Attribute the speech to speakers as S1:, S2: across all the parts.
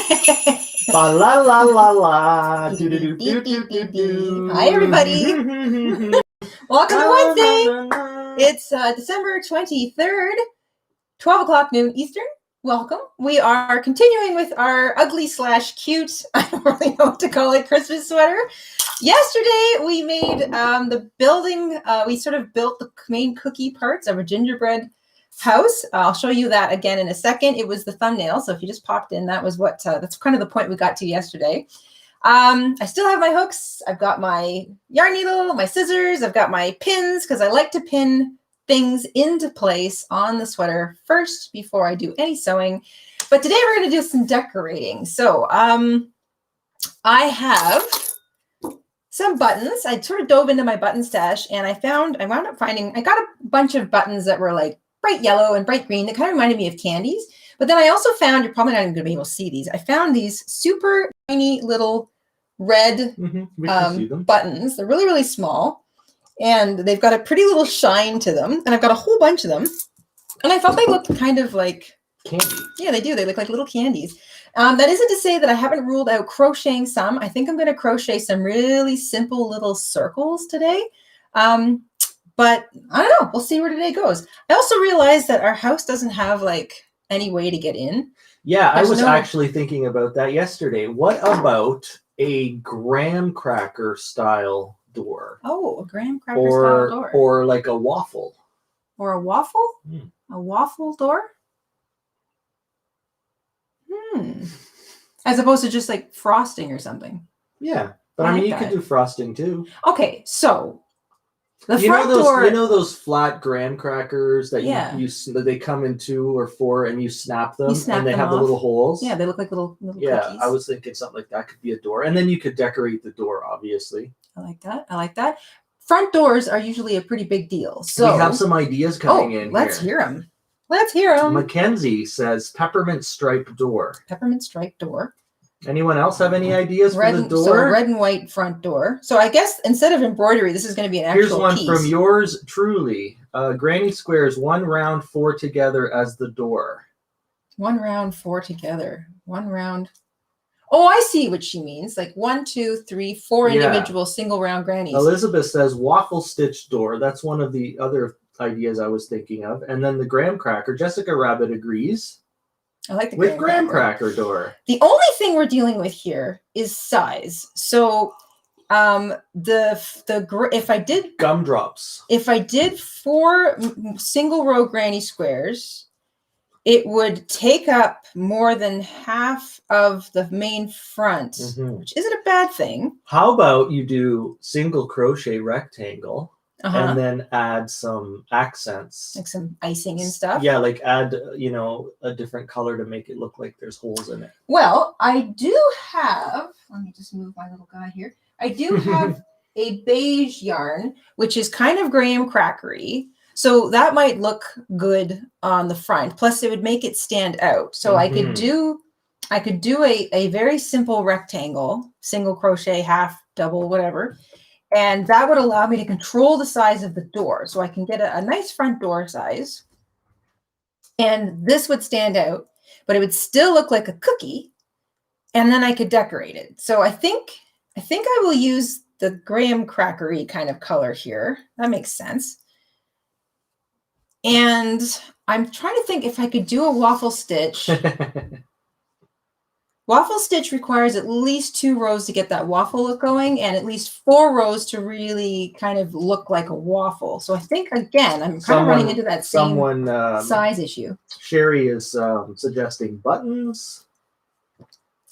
S1: Ba la la la la. Do do do do do do do.
S2: Hi, everybody. Welcome to Wednesday. It's December 23rd, 12 o'clock noon Eastern. Welcome. We are continuing with our ugly/cute, I don't really know what to call it, Christmas sweater. Yesterday, we made the building, we sort of built the main cookie parts of a gingerbread house. I'll show you that again in a second. It was the thumbnail, so if you just popped in, that was what, that's kind of the point we got to yesterday. I still have my hooks. I've got my yarn needle, my scissors. I've got my pins because I like to pin things into place on the sweater first before I do any sewing. But today we're going to do some decorating. So I have some buttons. I sort of dove into my button stash and I wound up finding, I got a bunch of buttons that were like bright yellow and bright green that kind of reminded me of candies. But then I also found, you're probably not even going to be able to see these, I found these super tiny little red buttons. They're really, really small. And they've got a pretty little shine to them. And I've got a whole bunch of them. And I thought they looked kind of like
S1: candy. Yeah,
S2: they do. They look like little candies. That isn't to say that I haven't ruled out crocheting some. I think I'm going to crochet some really simple little circles today. But I don't know. We'll see where today goes. I also realized that our house doesn't have like any way to get in.
S1: Yeah, I was actually thinking about that yesterday. What about a graham cracker style door?
S2: Oh, a graham cracker style door.
S1: Or like a waffle.
S2: Or a waffle? A waffle door? As opposed to just like frosting or something.
S1: Yeah, but I mean, you could do frosting too.
S2: Okay, so the front door.
S1: You know those flat graham crackers that that they come in 2 or 4 and you snap them and they have the little holes.
S2: Yeah, they look like little cookies.
S1: I was thinking something like that could be a door, and then you could decorate the door, obviously.
S2: I like that. I like that. Front doors are usually a pretty big deal. So
S1: we have some ideas coming in.
S2: Let's hear them. Let's hear them.
S1: Mackenzie says peppermint stripe door.
S2: Peppermint stripe door.
S1: Anyone else have any ideas for the door?
S2: So red and white front door. So I guess instead of embroidery, this is going to be an actual piece.
S1: Here's one from yours truly. Granny squares 1 round 4 together as the door.
S2: 1 round 4 together. 1 round. Oh, I see what she means. Like 1, 2, 3, 4 individual single round grannies.
S1: Elizabeth says waffle stitch door. That's one of the other ideas I was thinking of. And then the graham cracker. Jessica Rabbit agrees.
S2: I like the
S1: graham cracker door.
S2: The only thing we're dealing with here is size. So if I did
S1: gumdrops,
S2: if I did 4 single row granny squares, it would take up more than half of the main front, which isn't a bad thing.
S1: How about you do single crochet rectangle? And then add some accents.
S2: Like some icing and stuff.
S1: Yeah, like add, a different color to make it look like there's holes in it.
S2: Well, I do have, let me just move my little guy here. I do have a beige yarn, which is kind of graham crackery. So that might look good on the front. Plus it would make it stand out. So I could do a very simple rectangle, single crochet, half, double, whatever. And that would allow me to control the size of the door. So I can get a nice front door size. And this would stand out, but it would still look like a cookie. And then I could decorate it. So I think I will use the graham crackery kind of color here. That makes sense. And I'm trying to think if I could do a waffle stitch. Waffle stitch requires at least 2 rows to get that waffle look going and at least 4 rows to really kind of look like a waffle. So I think, again, I'm kind of running into that same size issue.
S1: Sherry is suggesting buttons.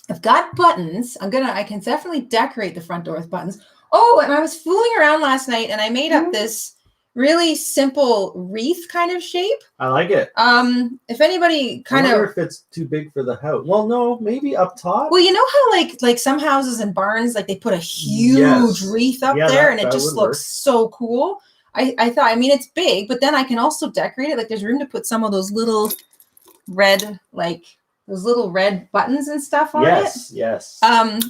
S2: I've got buttons. I can definitely decorate the front door with buttons. Oh, and I was fooling around last night and I made up this really simple wreath kind of shape.
S1: I like it.
S2: If anybody
S1: I wonder if it's too big for the house. Well, no, maybe up top.
S2: Well, you know how like some houses and barns, like they put a huge wreath up there and it just looks so cool. I thought, I mean, it's big, but then I can also decorate it. Like there's room to put some of those little red, those little red buttons and stuff on it.
S1: Yes.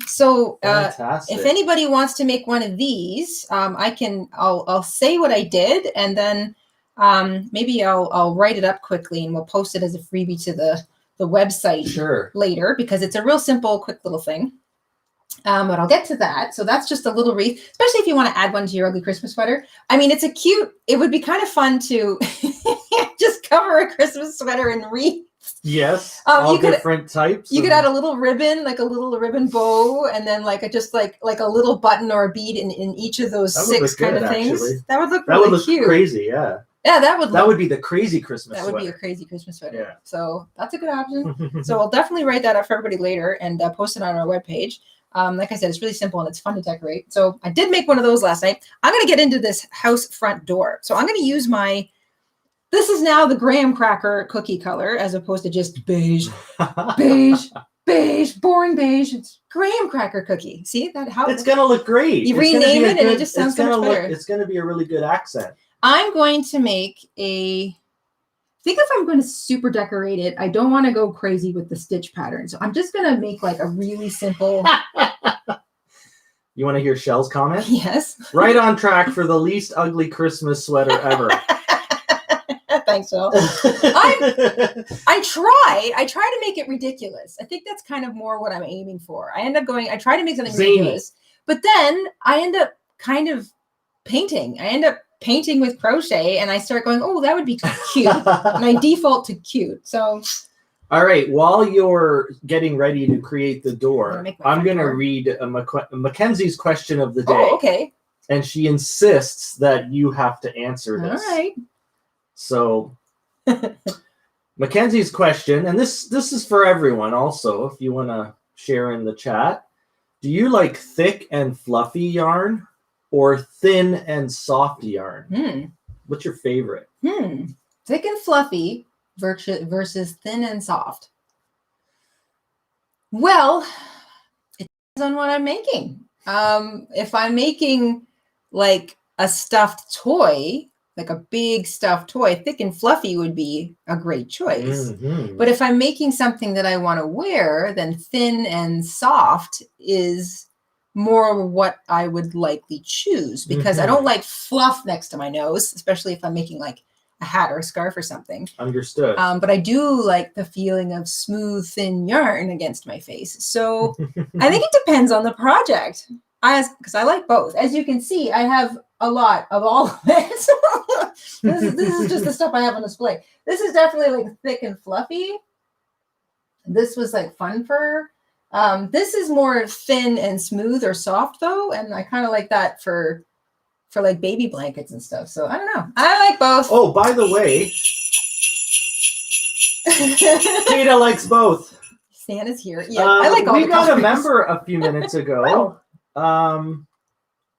S2: So if anybody wants to make one of these, I'll say what I did and then maybe I'll write it up quickly and we'll post it as a freebie to the website later because it's a real simple, quick little thing. But I'll get to that. So that's just a little wreath, especially if you want to add one to your ugly Christmas sweater. I mean, it would be kind of fun to just cover a Christmas sweater in wreath.
S1: Yes, all different types.
S2: You could add a little ribbon, like a little ribbon bow, and then like a little button or a bead in each of those 6 kind of things.
S1: Actually.
S2: That would look really cute.
S1: Crazy, yeah.
S2: Yeah, that would
S1: be the crazy Christmas sweater.
S2: That would be a crazy Christmas sweater.
S1: Yeah.
S2: So that's a good option. So I'll definitely write that up for everybody later and post it on our webpage. Like I said, it's really simple and it's fun to decorate. So I did make one of those last night. I'm going to get into this house front door. So I'm going to use this is now the graham cracker cookie color as opposed to just beige, boring beige. It's graham cracker cookie. See that? How
S1: it's going to look great.
S2: You rename it and it just sounds so much better.
S1: It's going to be a really good accent.
S2: I'm going to make I think if I'm going to super decorate it, I don't want to go crazy with the stitch pattern. So I'm just going to make like a really simple.
S1: You want to hear Shell's comment?
S2: Yes.
S1: Right on track for the least ugly Christmas sweater ever.
S2: Thanks, Shell. I try to make it ridiculous. I think that's kind of more what I'm aiming for. I try to make something ridiculous, but then I end up kind of painting. I end up painting with crochet and I start going, oh, that would be cute. And I default to cute. So
S1: all right, while you're getting ready to create the door, I'm going to read Mackenzie's question of the day.
S2: Oh, okay.
S1: And she insists that you have to answer this.
S2: All right.
S1: So Mackenzie's question, and this is for everyone also, if you want to share in the chat. Do you like thick and fluffy yarn or thin and soft yarn? What's your favorite?
S2: Thick and fluffy versus thin and soft. Well, it depends on what I'm making. If I'm making like a stuffed toy, like a big stuffed toy, thick and fluffy would be a great choice. But if I'm making something that I want to wear, then thin and soft is more what I would likely choose because I don't like fluff next to my nose, especially if I'm making like a hat or a scarf or something.
S1: Understood.
S2: But I do like the feeling of smooth, thin yarn against my face. So I think it depends on the project. Because I like both. As you can see, I have a lot of all of it. This is just the stuff I have on display. This is definitely like thick and fluffy. This was like fun fur. This is more thin and smooth or soft though, and I kind of like that for like baby blankets and stuff. So I don't know. I like both.
S1: Oh, by the way, Jayda likes both.
S2: Santa's here. Yeah, I like all
S1: we
S2: the
S1: got
S2: colors.
S1: a member a few minutes ago.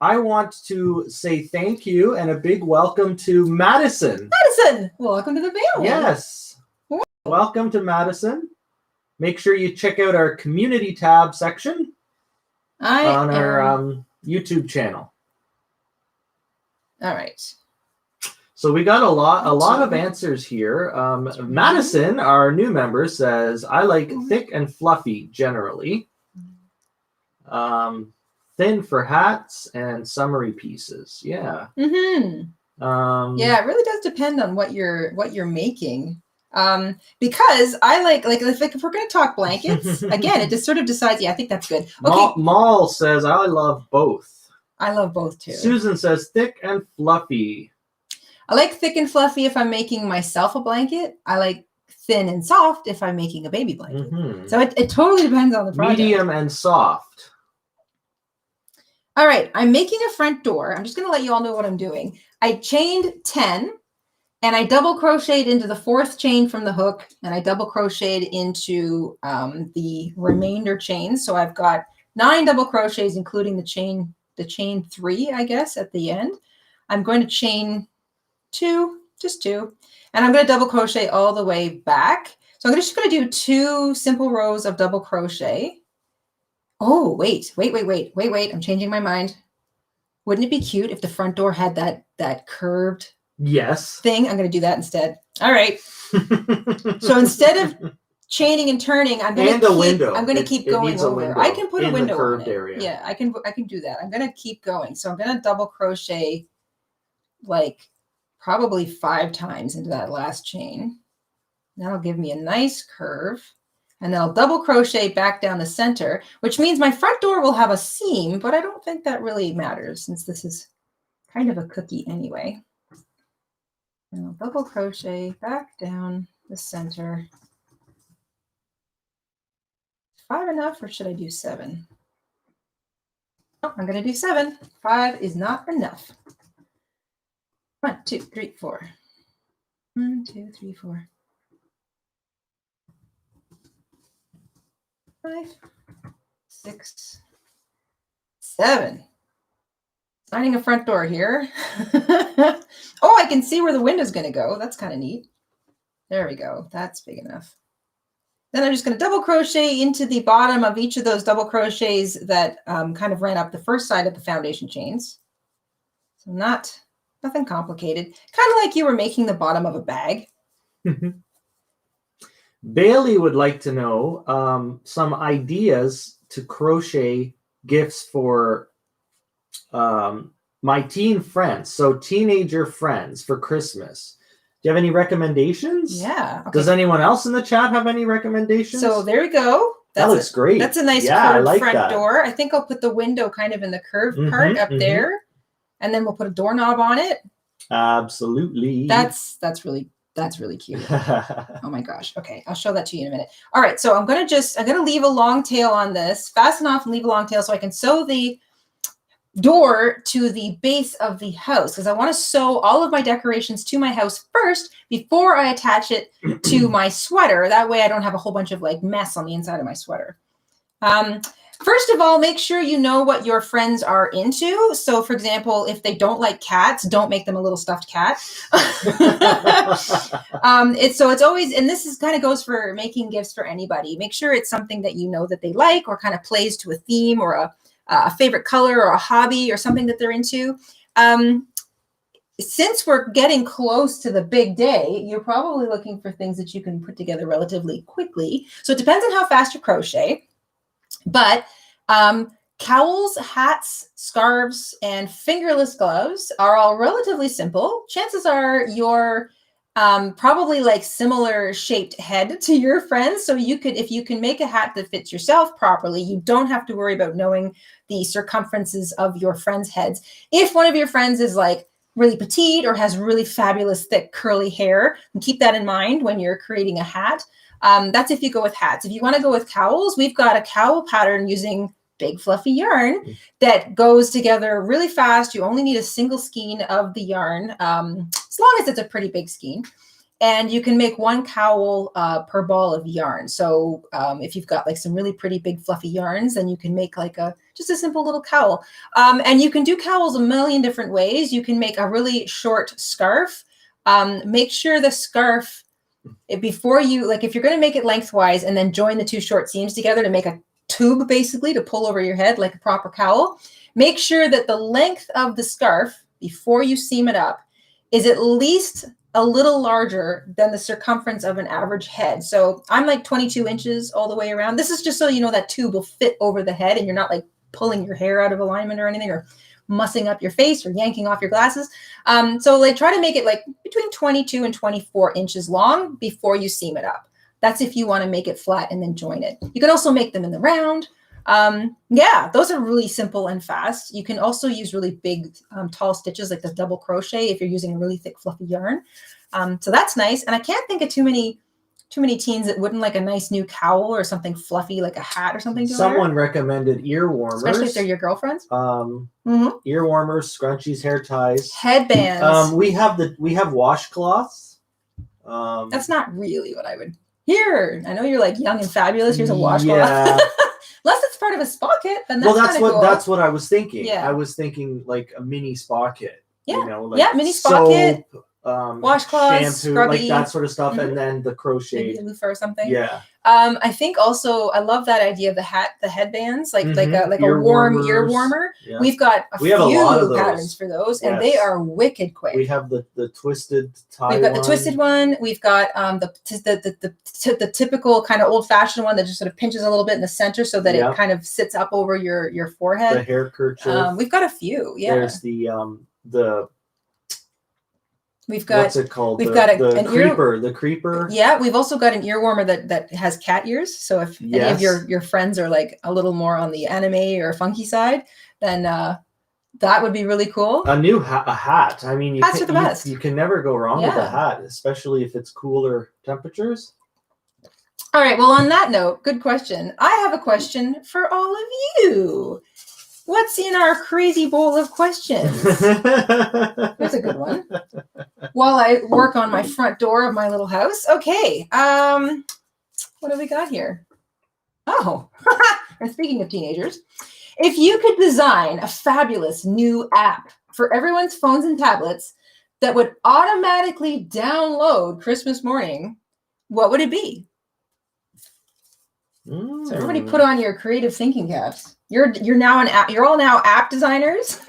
S1: I want to say thank you and a big welcome to Madison.
S2: Madison, welcome to the family.
S1: Yes. Welcome to Madison. Make sure you check out our community tab section on our YouTube channel.
S2: All right.
S1: So we got a lot of answers here. Madison, our new member, says, I like thick and fluffy generally. Thin for hats and summery pieces. Yeah.
S2: Yeah, it really does depend on what you're making. Because I like if we're going to talk blankets, again, it just sort of decides, yeah, I think that's good. Okay.
S1: Maul says, I love both.
S2: I love both too.
S1: Susan says, thick and fluffy.
S2: I like thick and fluffy if I'm making myself a blanket. I like thin and soft if I'm making a baby blanket. So it totally depends on the project.
S1: Medium and soft.
S2: All right, I'm making a front door. I'm just going to let you all know what I'm doing. I chained 10 and I double crocheted into the 4th chain from the hook and I double crocheted into the remainder chains. So I've got 9 double crochets, including the chain 3, I guess, at the end. I'm going to chain 2, just 2, and I'm going to double crochet all the way back. So I'm just going to do 2 simple rows of double crochet. Oh, wait. I'm changing my mind. Wouldn't it be cute if the front door had that curved thing? I'm going to do that instead. All right. So instead of chaining and turning, I'm going to keep going over. I can put a window on it. Area. Yeah, I can do that. I'm going to keep going. So I'm going to double crochet like probably 5 times into that last chain. That'll give me a nice curve. And then I'll double crochet back down the center, which means my front door will have a seam, but I don't think that really matters since this is kind of a cookie anyway. And I'll double crochet back down the center. 5 enough, or should I do 7? Oh, I'm going to do 7. 5 is not enough. 1, 2, 3, 4. 1, 2, 3, 4. 5, 6, 7. Signing a front door here. Oh, I can see where the window's going to go. That's kind of neat. There we go. That's big enough. Then I'm just going to double crochet into the bottom of each of those double crochets that kind of ran up the first side of the foundation chains. So nothing complicated. Kind of like you were making the bottom of a bag.
S1: Bailey would like to know some ideas to crochet gifts for my teen friends. So teenager friends for Christmas. Do you have any recommendations?
S2: Yeah. Okay.
S1: Does anyone else in the chat have any recommendations?
S2: So there we go.
S1: That looks great.
S2: That's a nice curved front door. I think I'll put the window kind of in the curved part up there. And then we'll put a doorknob on it.
S1: Absolutely.
S2: That's really cute. Oh my gosh. Okay. I'll show that to you in a minute. All right. So I'm going to leave a long tail on this, fasten off and leave a long tail so I can sew the door to the base of the house, because I want to sew all of my decorations to my house first before I attach it to my sweater. That way I don't have a whole bunch of like mess on the inside of my sweater. First of all, make sure you know what your friends are into. So for example, if they don't like cats, don't make them a little stuffed cat. It's always, and this is kind of goes for making gifts for anybody. Make sure it's something that you know that they like or kind of plays to a theme or a favorite color or a hobby or something that they're into. Since we're getting close to the big day, you're probably looking for things that you can put together relatively quickly. So it depends on how fast you crochet, but cowls, hats, scarves, and fingerless gloves are all relatively simple. Chances are you're probably like similar shaped head to your friends. So if you can make a hat that fits yourself properly, you don't have to worry about knowing the circumferences of your friends' heads. If one of your friends is like really petite or has really fabulous thick curly hair, and keep that in mind when you're creating a hat. That's if you go with hats. If you want to go with cowls, we've got a cowl pattern using big fluffy yarn that goes together really fast. You only need a single skein of the yarn, as long as it's a pretty big skein. And you can make one cowl per ball of yarn. So if you've got like some really pretty big fluffy yarns, then you can make like just a simple little cowl. And you can do cowls a million different ways. You can make a really short scarf. Make sure the scarf, before you, like if you're going to make it lengthwise and then join the two short seams together to make a tube basically to pull over your head like a proper cowl, make sure that the length of the scarf before you seam it up is at least a little larger than the circumference of an average head. So I'm like 22 inches all the way around. This is just so you know that tube will fit over the head and you're not like pulling your hair out of alignment or anything, or mussing up your face or yanking off your glasses. So like try to make it like between 22 and 24 inches long before you seam it up. That's if you want to make it flat and then join it. You can also make them in the round. Yeah, those are really simple and fast. You can also use really big, tall stitches like the double crochet if you're using a really thick, fluffy yarn. So that's nice. And I can't think of too many teens that wouldn't like a nice new cowl or something fluffy like a hat or something.
S1: Someone recommended ear warmers,
S2: especially if they're your girlfriends.
S1: Ear warmers, scrunchies, hair ties,
S2: headbands.
S1: We have washcloths.
S2: That's not really what I would. Here, I know you're like young and fabulous. Here's a washcloth.
S1: Yeah.
S2: Unless it's part of a spa kit, then that's cool.
S1: That's what I was thinking.
S2: Yeah.
S1: I was thinking like a mini spa kit.
S2: Yeah.
S1: You know, like
S2: mini spa kit. Washcloths,
S1: shampoo,
S2: scrubby,
S1: like that sort of stuff, and then the crochet,
S2: maybe a loofah or something.
S1: Yeah.
S2: I think also I love that idea of the headbands, like a warm ear warmer. Yeah. We've got a few patterns for those, and they are wicked quick.
S1: We have the twisted tie.
S2: We've got the twisted one. We've got the typical kind of old fashioned one that just sort of pinches a little bit in the center so that it kind of sits up over your forehead.
S1: The hair kerchief.
S2: We've got a few. Yeah.
S1: There's the
S2: We've got
S1: what's it called?
S2: We've got
S1: the creeper. The creeper.
S2: Yeah, we've also got an ear warmer that has cat ears. So if any of your friends are like a little more on the anime or funky side, then that would be really cool.
S1: A new hat. I mean,
S2: hats are the best.
S1: You can never go wrong with a hat, especially if it's cooler temperatures.
S2: All right. Well, on that note, good question. I have a question for all of you. What's in our crazy bowl of questions? That's a good one. While I work on my front door of my little house. Okay. What do we got here? Oh, and speaking of teenagers, if you could design a fabulous new app for everyone's phones and tablets that would automatically download Christmas morning, what would it be? So everybody put on your creative thinking caps. You're now an app. You're all now app designers.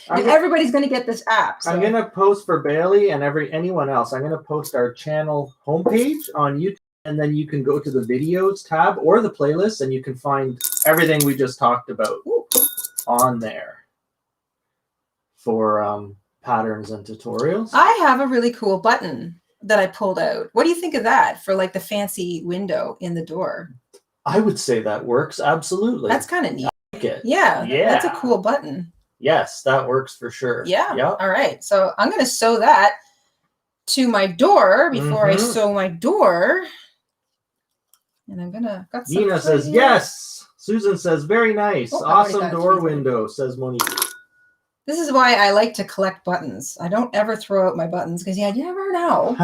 S2: And everybody's going to get this app. So.
S1: I'm going to post for Bailey and anyone else. I'm going to post our channel homepage on YouTube, and then you can go to the videos tab or the playlist, and you can find everything we just talked about on there for patterns and tutorials.
S2: I have a really cool button that I pulled out. What do you think of that for like the fancy window in the door?
S1: I would say that works. Absolutely.
S2: That's kind of neat.
S1: I like it.
S2: Yeah. That's a cool button.
S1: Yes, that works for sure.
S2: Yeah. Yep. All right. So I'm going to sew that to my door before I sew my door. And I'm going to...
S1: Nina says, yes. Susan says, very nice. Awesome door window, says Monique.
S2: This is why I like to collect buttons. I don't ever throw out my buttons because you never know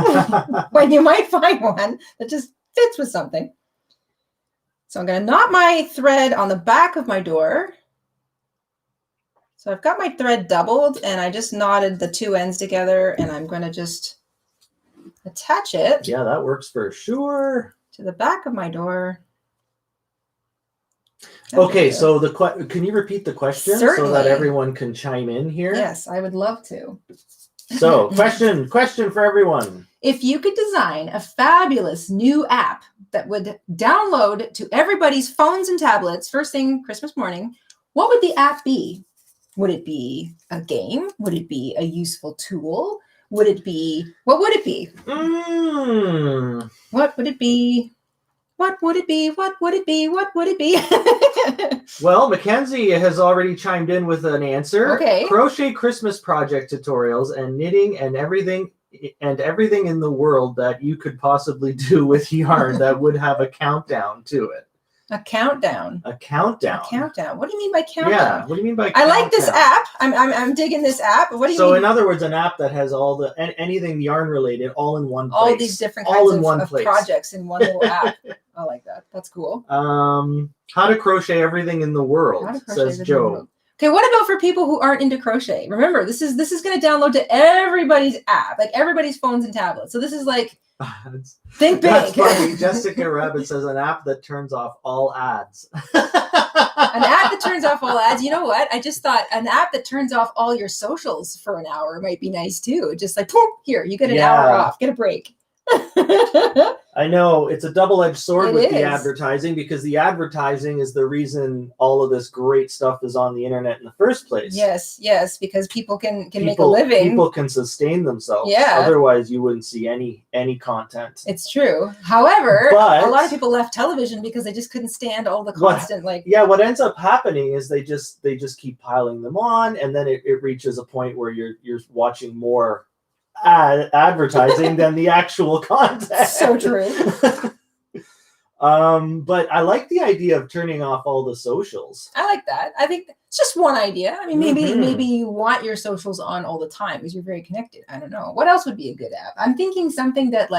S2: when you might find one that just fits with something. So I'm going to knot my thread on the back of my door. So I've got my thread doubled and I just knotted the two ends together and I'm going to just attach it.
S1: Yeah, that works for sure.
S2: To the back of my door.
S1: Okay, so can you repeat the question
S2: Certainly.
S1: So that everyone can chime in here?
S2: Yes, I would love to.
S1: So, question for everyone.
S2: If you could design a fabulous new app that would download to everybody's phones and tablets first thing Christmas morning, what would the app be? Would it be a game? Would it be a useful tool? What would it be? What would it be? What would it be? What would it be? What would it be? What would it be?
S1: Well, Mackenzie has already chimed in with an answer.
S2: Okay.
S1: Crochet Christmas project tutorials and knitting and everything in the world that you could possibly do with yarn that would have a countdown to it.
S2: A countdown.
S1: A countdown.
S2: A countdown. What do you mean by countdown?
S1: Yeah. What do you mean by countdown?
S2: I like this app. I'm digging this app. What do you mean?
S1: So in other words, an app that has all the anything yarn related all in one place.
S2: All these different kinds of projects in one little app. I like that. That's cool.
S1: How to crochet everything in the world, says Joe.
S2: Okay, what about for people who aren't into crochet? Remember, this is going to download to everybody's app, like everybody's phones and tablets. So this is like think big.
S1: That's funny. Jessica Rabbit says an app that turns off all ads.
S2: An app that turns off all ads. You know what? I just thought an app that turns off all your socials for an hour might be nice too. Just like, poof, here, you get an hour off. Get a break.
S1: I know it's a double-edged sword with the advertising, because the advertising is the reason all of this great stuff is on the internet in the first place.
S2: Yes, because people can make a living.
S1: People can sustain themselves.
S2: Yeah.
S1: Otherwise, you wouldn't see any content.
S2: It's true. However, a lot of people left television because they just couldn't stand all the constant
S1: what ends up happening is they just keep piling them on, and then it reaches a point where you're watching more advertising than the actual content.
S2: So true.
S1: But I like the idea of turning off all the socials.
S2: I like that. I think it's just one idea. I mean, maybe you want your socials on all the time because you're very connected. I don't know. What else would be a good app? I'm thinking something that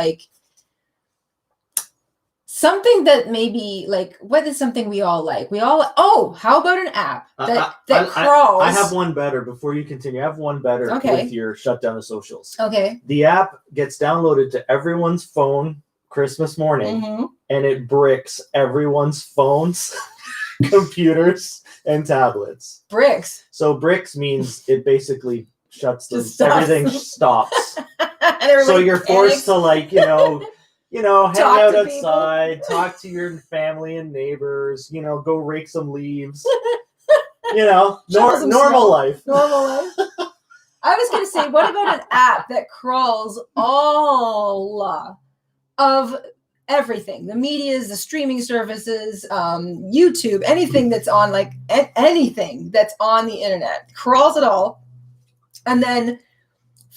S2: maybe what is something we all like? How about an app that crawls?
S1: I have one better before you continue. I have one better with your shut down the socials.
S2: Okay.
S1: The app gets downloaded to everyone's phone Christmas morning, and it bricks everyone's phones, computers, and tablets.
S2: Bricks.
S1: So bricks means it basically shuts them. Everything stops. So you're forced to hang out outside, talk to your family and neighbors, go rake some leaves, normal life.
S2: Normal life. I was going to say, what about an app that crawls all of everything? The medias, the streaming services, YouTube, anything that's on, like anything that's on the internet, crawls it all, and then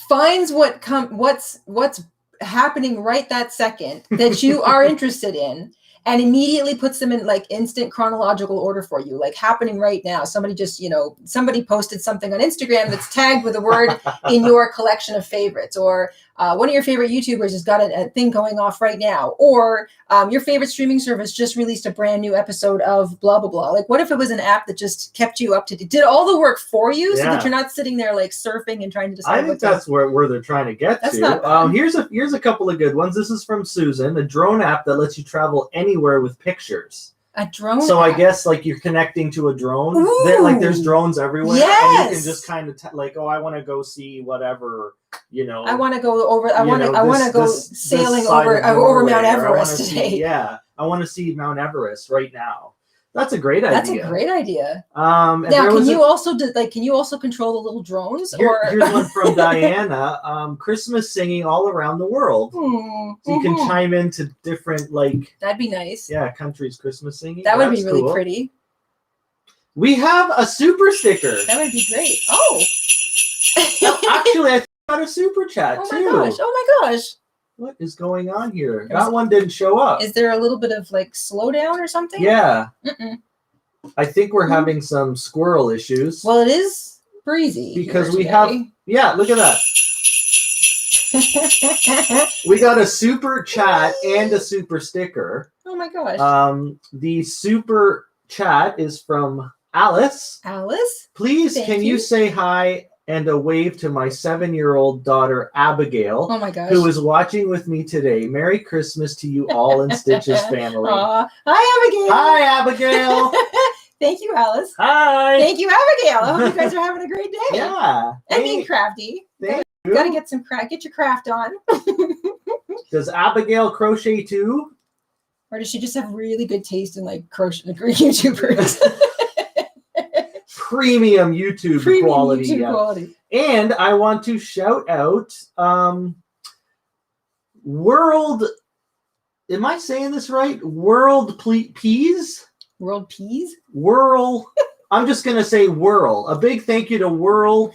S2: finds what's happening right that second that you are interested in, and immediately puts them in like instant chronological order for you, like happening right now. Somebody just, somebody posted something on Instagram that's tagged with a word in your collection of favorites, or one of your favorite YouTubers has got a thing going off right now, or your favorite streaming service just released a brand new episode of blah, blah, blah. Like, what if it was an app that just kept you up to date, did all the work for you, so that you're not sitting there like surfing and trying to decide?
S1: I think that's where they're trying to get
S2: that's
S1: to.
S2: Not bad.
S1: Here's a couple of good ones. This is from Susan, a drone app that lets you travel anywhere with pictures.
S2: A drone
S1: So
S2: app.
S1: I guess like you're connecting to a drone. There's drones everywhere.
S2: Yes.
S1: And you can just kind of I want to go see whatever,
S2: I want to go over. I want to go sailing over Mount Everest today.
S1: I want to see Mount Everest right now. That's a great idea.
S2: That's a great idea.
S1: Now,
S2: can you also control the little drones?
S1: Here's one from Diana. Christmas singing all around the world. So you can chime into different
S2: That'd be nice.
S1: Yeah, countries' Christmas singing.
S2: That would be really pretty.
S1: We have a super sticker.
S2: That would be great. Oh.
S1: Actually, I got a super chat too.
S2: Oh my gosh.
S1: What is going on here? That one didn't show up.
S2: Is there a little bit of slowdown or something?
S1: Yeah. I think we're having some squirrel issues.
S2: Well, it is breezy.
S1: Because we have, look at that. We got a super chat and a super sticker.
S2: Oh my gosh.
S1: The super chat is from Alice.
S2: Alice?
S1: Please, can you say hi and a wave to my 7-year-old daughter, Abigail,
S2: oh my gosh,
S1: who is watching with me today. Merry Christmas to you all InStitches family.
S2: Hi, Abigail.
S1: Hi, Abigail.
S2: Thank you, Alice.
S1: Hi.
S2: Thank you, Abigail. I hope you guys are having a great day.
S1: Yeah.
S2: And being crafty.
S1: Thank
S2: you. Got to get your craft on.
S1: Does Abigail crochet too?
S2: Or does she just have really good taste in crochet YouTubers?
S1: Premium YouTube quality. And I want to shout out World. Am I saying this right? World Peas?
S2: World Peas?
S1: Whirl. I'm just going to say Whirl. A big thank you to Whirl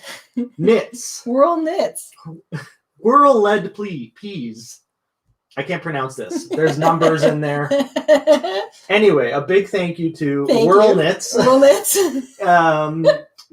S1: Knits.
S2: Whirl Knits.
S1: Whirl Led Peas. I can't pronounce this. There's numbers in there. Anyway, a big thank you to Whirl Knits.
S2: Whirl Knits.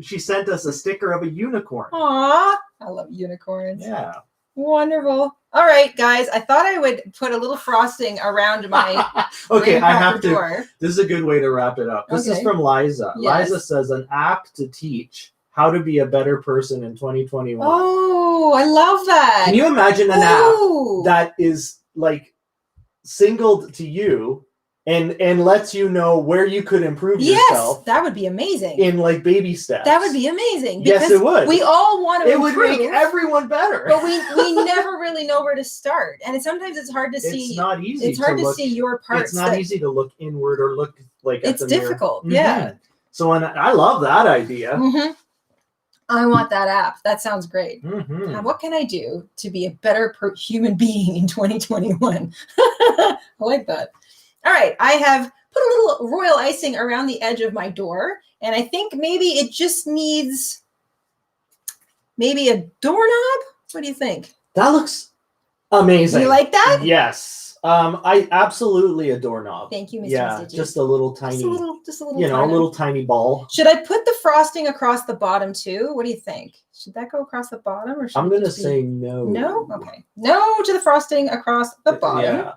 S1: She sent us a sticker of a unicorn.
S2: Aww. I love unicorns.
S1: Yeah.
S2: Wonderful. All right, guys. I thought I would put a little frosting around my
S1: okay, I have to.
S2: door.
S1: This is a good way to wrap it up. This is from Liza.
S2: Yes.
S1: Liza says an app to teach how to be a better person in 2021.
S2: Oh, I love that.
S1: Can you imagine an app that is singled to you and lets you know where you could improve yourself?
S2: Yes, that would be amazing.
S1: In baby steps.
S2: That would be amazing.
S1: Yes, it would.
S2: We all want to improve.
S1: It would make everyone better.
S2: But we never really know where to start. And sometimes it's hard to see.
S1: It's not easy.
S2: It's hard to see your parts.
S1: It's not easy to look inward or look at the mirror.
S2: It's difficult. Yeah.
S1: So I love that idea.
S2: I want that app. That sounds great.
S1: Now,
S2: what can I do to be a better human being in 2021? I like that. All right. I have put a little royal icing around the edge of my door, and I think maybe it just needs a doorknob. What do you think?
S1: That looks amazing.
S2: You like that?
S1: Yes. I absolutely a doorknob.
S2: Thank you, Mr.
S1: Yeah, just a little tiny,
S2: just a little,
S1: a little tiny ball.
S2: Should I put the frosting across the bottom too? What do you think? Should that go across the bottom, or should
S1: I'm gonna say no.
S2: No? Okay. No to the frosting across the bottom.
S1: Yeah.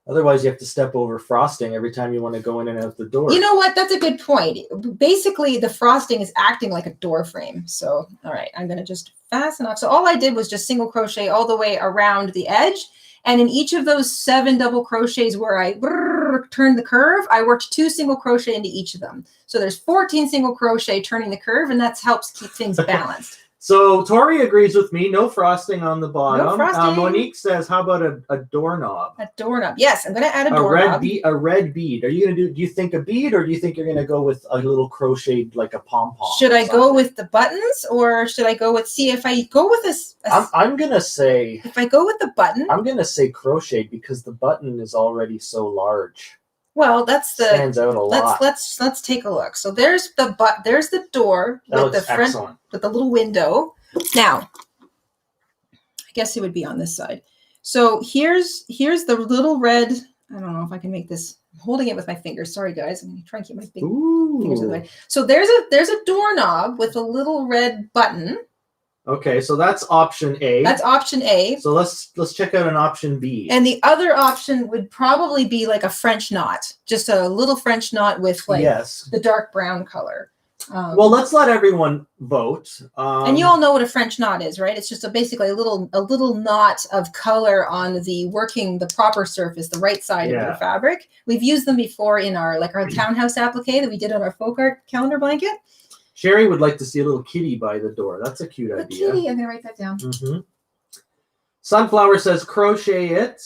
S1: Otherwise, you have to step over frosting every time you want to go in and out the door.
S2: You know what? That's a good point. Basically, the frosting is acting like a door frame. So, all right, I'm going to just fasten off. So all I did was just single crochet all the way around the edge. And in each of those 7 double crochets where I turned the curve, I worked 2 single crochet into each of them. So there's 14 single crochet turning the curve, and that helps keep things balanced.
S1: So Tori agrees with me. No frosting on the bottom.
S2: No frosting.
S1: Monique says, "How about a doorknob?
S2: A doorknob. Yes, I'm going to add a doorknob.
S1: A red bead. Are you going to do? Do you think a bead, or do you think you're going to go with a little crocheted like a pom pom?
S2: Should I go with the buttons, or should I go with? See, if I go with this,
S1: I'm going to say.
S2: If I go with the button,
S1: I'm going to say crochet because the button is already so large.
S2: Well, that's the
S1: stands out a lot.
S2: Let's take a look. So there's the door
S1: That
S2: with the front
S1: excellent.
S2: with the little window. Now, I guess it would be on this side. So here's the little red. I don't know if I can make this. I'm holding it with my fingers. Sorry, guys. I'm going to try and keep my fingers in the way. So there's a doorknob with a little red button.
S1: Okay, so that's option A.
S2: That's option A.
S1: So let's check out an option B.
S2: And the other option would probably be like a French knot, just a little French knot with like the dark brown color.
S1: Well, let's let everyone vote.
S2: And you all know what a French knot is, right? It's just basically a little knot of color on the proper surface, the right side of your fabric. We've used them before in our townhouse applique that we did on our folk art calendar blanket.
S1: Sherry would like to see a little kitty by the door. That's a cute idea.
S2: Kitty, I'm going to write that down.
S1: Mm-hmm. Sunflower says crochet it.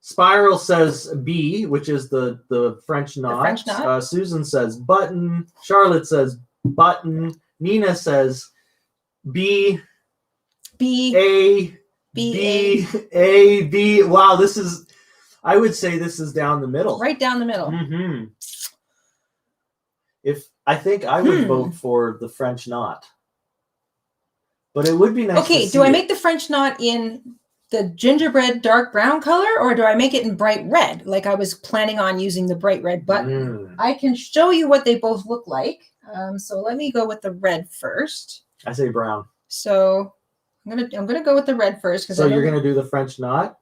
S1: Spiral says B, which is the French knot.
S2: The French knot.
S1: Susan says button. Charlotte says button. Nina says B. A. Wow, I would say this is down the middle.
S2: Right down the middle.
S1: Mm-hmm. I think I would vote for the French knot. But it would be nice to see
S2: do I make the French knot in the gingerbread dark brown color, or do I make it in bright red, like I was planning on using the bright red button? I can show you what they both look like. So let me go with the red first.
S1: I say brown.
S2: So I'm gonna go with the red first.
S1: So you're gonna do the French knot?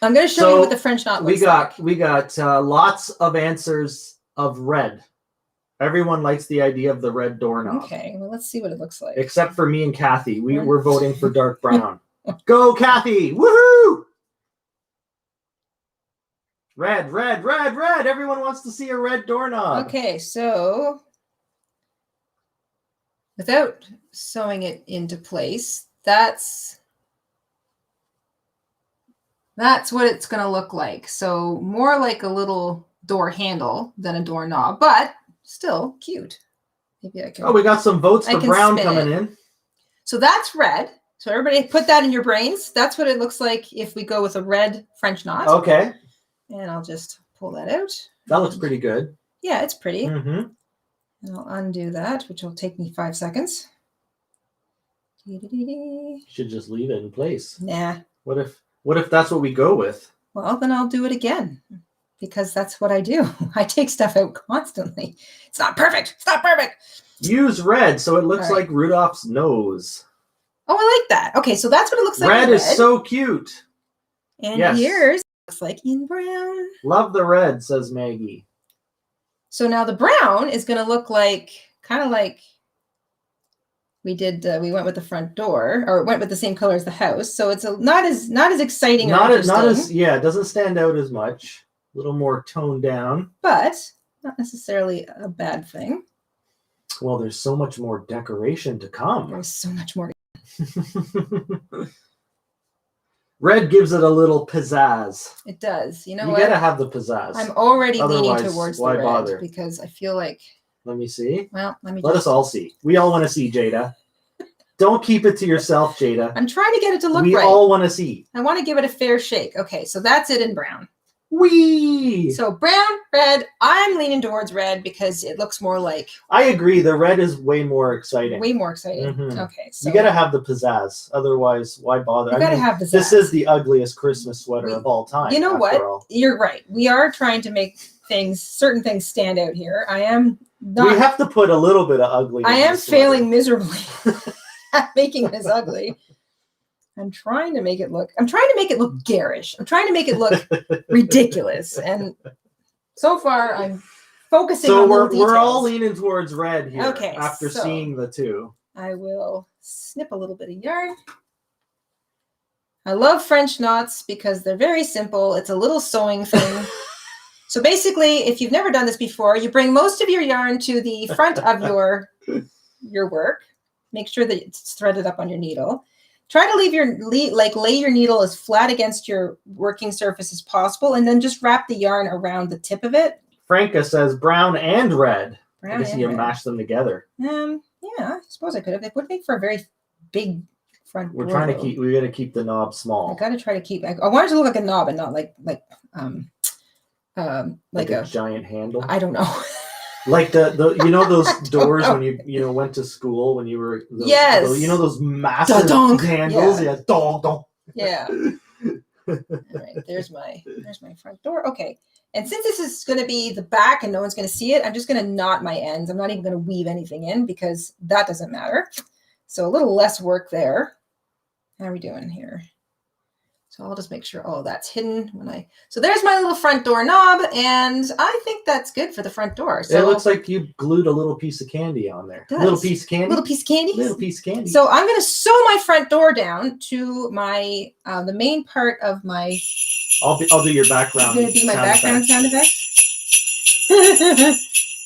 S2: I'm gonna show you what the French knot looks like.
S1: We got lots of answers of red. Everyone likes the idea of the red doorknob.
S2: Okay, well, let's see what it looks like.
S1: Except for me and Kathy. We're voting for dark brown. Go, Kathy! Woohoo! Red, red, red, red. Everyone wants to see a red doorknob.
S2: Okay, so without sewing it into place, that's what it's going to look like. So more like a little door handle than a doorknob, but still cute. Maybe I can.
S1: Oh, we got some votes for brown coming in.
S2: So that's red. So everybody put that in your brains. That's what it looks like if we go with a red French knot.
S1: Okay.
S2: And I'll just pull that out.
S1: That looks pretty good.
S2: Yeah, it's pretty.
S1: Mm-hmm.
S2: And I'll undo that, which will take me 5 seconds.
S1: Should just leave it in place.
S2: Nah.
S1: What if that's what we go with?
S2: Well, then I'll do it again. Because that's what I do. I take stuff out constantly. It's not perfect. It's not perfect.
S1: Use red so it looks like Rudolph's nose.
S2: Oh, I like that. Okay, so that's what it looks like.
S1: Red is so cute.
S2: And yours looks like in brown.
S1: Love the red, says Maggie.
S2: So now the brown is going to look like, kind of like we did. We went with the front door, or went with the same color as the house. So it's not as exciting. Not as
S1: it doesn't stand out as much. A little more toned down.
S2: But not necessarily a bad thing.
S1: Well, there's so much more decoration to come.
S2: There's so much more.
S1: Red gives it a little pizzazz.
S2: It does. You know
S1: what? You gotta have the pizzazz.
S2: I'm already leaning towards the red bother? Because I feel like.
S1: Let me see.
S2: Well,
S1: let us all see. We all want to see, Jayda. Don't keep it to yourself, Jayda.
S2: I'm trying to get it to look right.
S1: We all want to see.
S2: I want to give it a fair shake. Okay, so that's it in brown.
S1: Whee!
S2: So brown, red. I'm leaning towards red because it looks more like.
S1: I agree. The red is way more exciting.
S2: Way more exciting. Mm-hmm. Okay, so
S1: you gotta have the pizzazz. Otherwise, why bother?
S2: You gotta have the.
S1: This is the ugliest Christmas sweater of all time.
S2: You know what? You're right. We are trying to make certain things stand out here. I am not.
S1: We have to put a little bit of ugly.
S2: I am failing miserably at making this ugly. I'm trying to make it look garish. I'm trying to make it look ridiculous. And so far I'm focusing on the details.
S1: We're all leaning towards red here.
S2: Okay,
S1: after seeing the two.
S2: I will snip a little bit of yarn. I love French knots because they're very simple. It's a little sewing thing. So basically, if you've never done this before, you bring most of your yarn to the front of your work. Make sure that it's threaded up on your needle. Try to leave your lay your needle as flat against your working surface as possible, and then just wrap the yarn around the tip of it.
S1: Franca says brown and red.
S2: Brown
S1: I guess you mash them together.
S2: Yeah, I suppose I could have. It would make for a very big front door.
S1: We got to keep the knob small.
S2: I got to try to keep. I want it to look like a knob and not like
S1: a giant handle.
S2: I don't know.
S1: Like the those doors when you went to school when you were those massive handles. Yeah.
S2: Yeah. All right, there's my front door. Okay. And since this is going to be the back and no one's going to see it, I'm just going to knot my ends. I'm not even going to weave anything in because that doesn't matter. So a little less work there. How are we doing here? So I'll just make sure all of that's hidden so there's my little front door knob, and I think that's good for the front door. So
S1: it looks like you glued a little piece of candy on there. Little piece of candy.
S2: Little piece of candy.
S1: Little piece of candy.
S2: So I'm going to sew my front door down to my the main part of my.
S1: I'll do your background.
S2: It's going to be my background sound effect.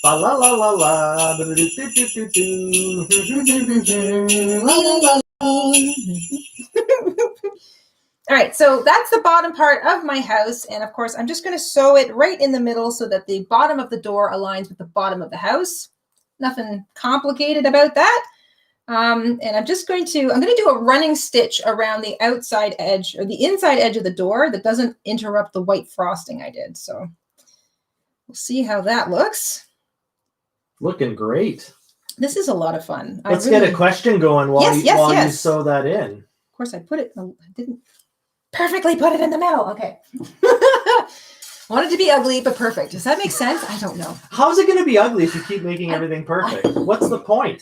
S1: La la la la la.
S2: All right, so that's the bottom part of my house. And of course, I'm just going to sew it right in the middle so that the bottom of the door aligns with the bottom of the house. Nothing complicated about that. And I'm going to do a running stitch around the outside edge or the inside edge of the door that doesn't interrupt the white frosting I did. So we'll see how that looks.
S1: Looking great.
S2: This is a lot of fun.
S1: Let's get a question going while you sew that in.
S2: Of course, I didn't perfectly put it in the middle. Okay. Wanted to be ugly, but perfect. Does that make sense? I don't know.
S1: How's it going to be ugly if you keep making everything perfect? What's the point?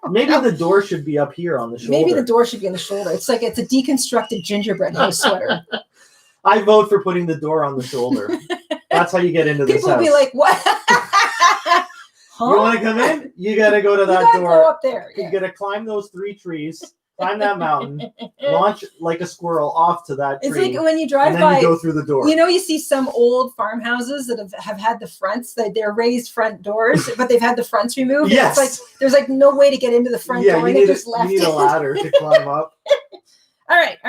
S1: Maybe the door should be up here on the shoulder.
S2: Maybe the door should be on the shoulder. It's like it's a deconstructed gingerbread house sweater.
S1: I vote for putting the door on the shoulder. That's how you get into this house.
S2: People will be like, what?
S1: Huh? You want to come in? You got to go to that door.
S2: Go up there.
S1: You got to climb those 3 trees. Climb that mountain, launch like a squirrel off to that tree.
S2: It's like when you drive
S1: and
S2: by,
S1: you go through the door.
S2: You see some old farmhouses that have had the fronts, they're raised front doors, but they've had the fronts removed.
S1: Yes.
S2: It's like there's no way to get into the front door.
S1: You need a ladder to climb up.
S2: All right.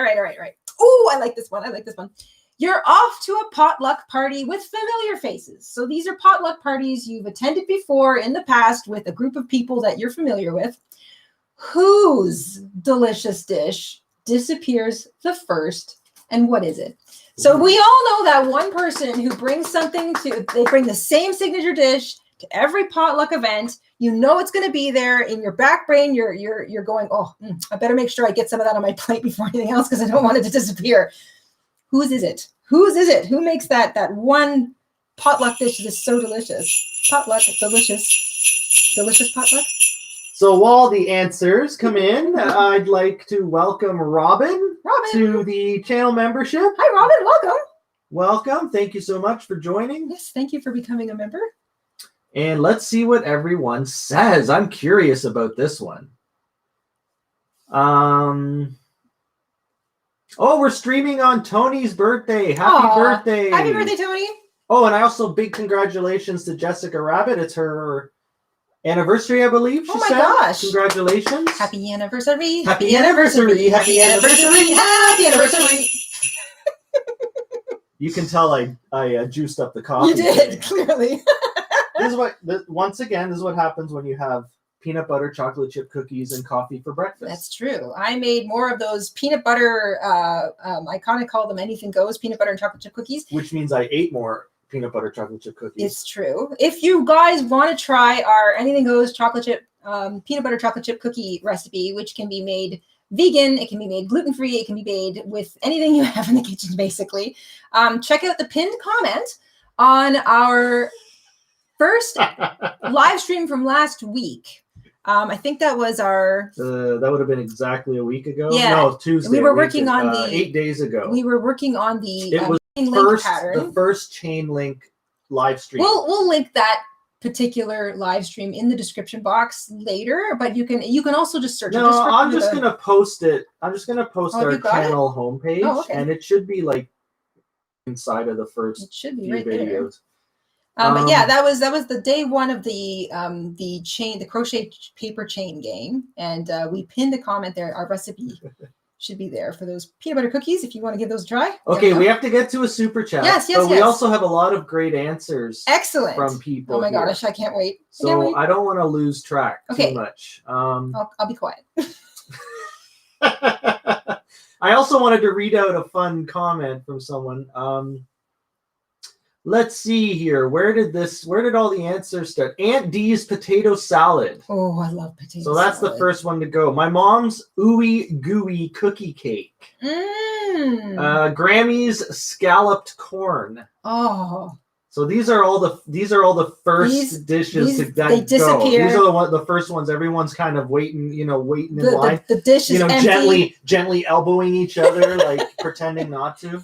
S2: Oh, I like this one. You're off to a potluck party with familiar faces. So these are potluck parties you've attended before in the past with a group of people that you're familiar with. Whose delicious dish disappears the first, and what is it? So we all know that one person who brings they bring the same signature dish to every potluck event. You know it's going to be there in your back brain. You're going, I better make sure I get some of that on my plate before anything else because I don't want it to disappear. Whose is it? Who makes that one potluck dish that is so delicious? Potluck, delicious potluck.
S1: So while the answers come in, I'd like to welcome Robin to the channel membership.
S2: Hi, Robin. Welcome.
S1: Welcome. Thank you so much for joining.
S2: Yes, thank you for becoming a member.
S1: And let's see what everyone says. I'm curious about this one. We're streaming on Tony's birthday. Happy birthday.
S2: Happy birthday, Tony.
S1: Oh, and I also big congratulations to Jessica Rabbit. It's her anniversary, I believe.
S2: Oh my gosh.
S1: Congratulations.
S2: Happy anniversary.
S1: Happy anniversary. Happy anniversary.
S2: Happy anniversary.
S1: You can tell I juiced up the coffee.
S2: You did, clearly.
S1: This is what happens when you have peanut butter chocolate chip cookies and coffee for breakfast.
S2: That's true. I made more of those peanut butter, I kind of call them anything goes, peanut butter and chocolate chip cookies.
S1: Which means I ate more peanut butter chocolate chip cookies.
S2: It's true. If you guys want to try our anything goes chocolate chip, peanut butter chocolate chip cookie recipe, which can be made vegan, it can be made gluten-free, it can be made with anything you have in the kitchen, basically. Check out the pinned comment on our first live stream from last week. I think that was our...
S1: that would have been exactly a week ago?
S2: Yeah.
S1: No, Tuesday.
S2: We were working on
S1: 8 days ago.
S2: We were working on the chain link pattern.
S1: The first chain link live stream.
S2: We'll link that particular live stream in the description box later, but you can also just search it.
S1: I'm just gonna post it. I'm just gonna post our channel homepage, and it should be like inside of the first
S2: it should be
S1: few
S2: right
S1: videos.
S2: But yeah, that was the day one of the crochet paper chain game, and we pinned a comment there. Our recipe should be there for those peanut butter cookies if you want to give those a try.
S1: Okay, we have to get to a super chat.
S2: Yes.
S1: But we also have a lot of great answers.
S2: Excellent.
S1: From people.
S2: Oh my
S1: here.
S2: gosh, I can't wait.
S1: So I don't want to lose track too much.
S2: I'll be quiet.
S1: I also wanted to read out a fun comment from someone. Let's see here. Where did all the answers start? Aunt D's potato salad.
S2: Oh, I love potato salad.
S1: So that's the first one to go. My mom's ooey gooey cookie cake. Grammy's scalloped corn.
S2: Oh.
S1: So these are all the first dishes that
S2: they disappear.
S1: These are the first ones. Everyone's kind of waiting in line.
S2: The dish is empty.
S1: gently elbowing each other, like pretending not to.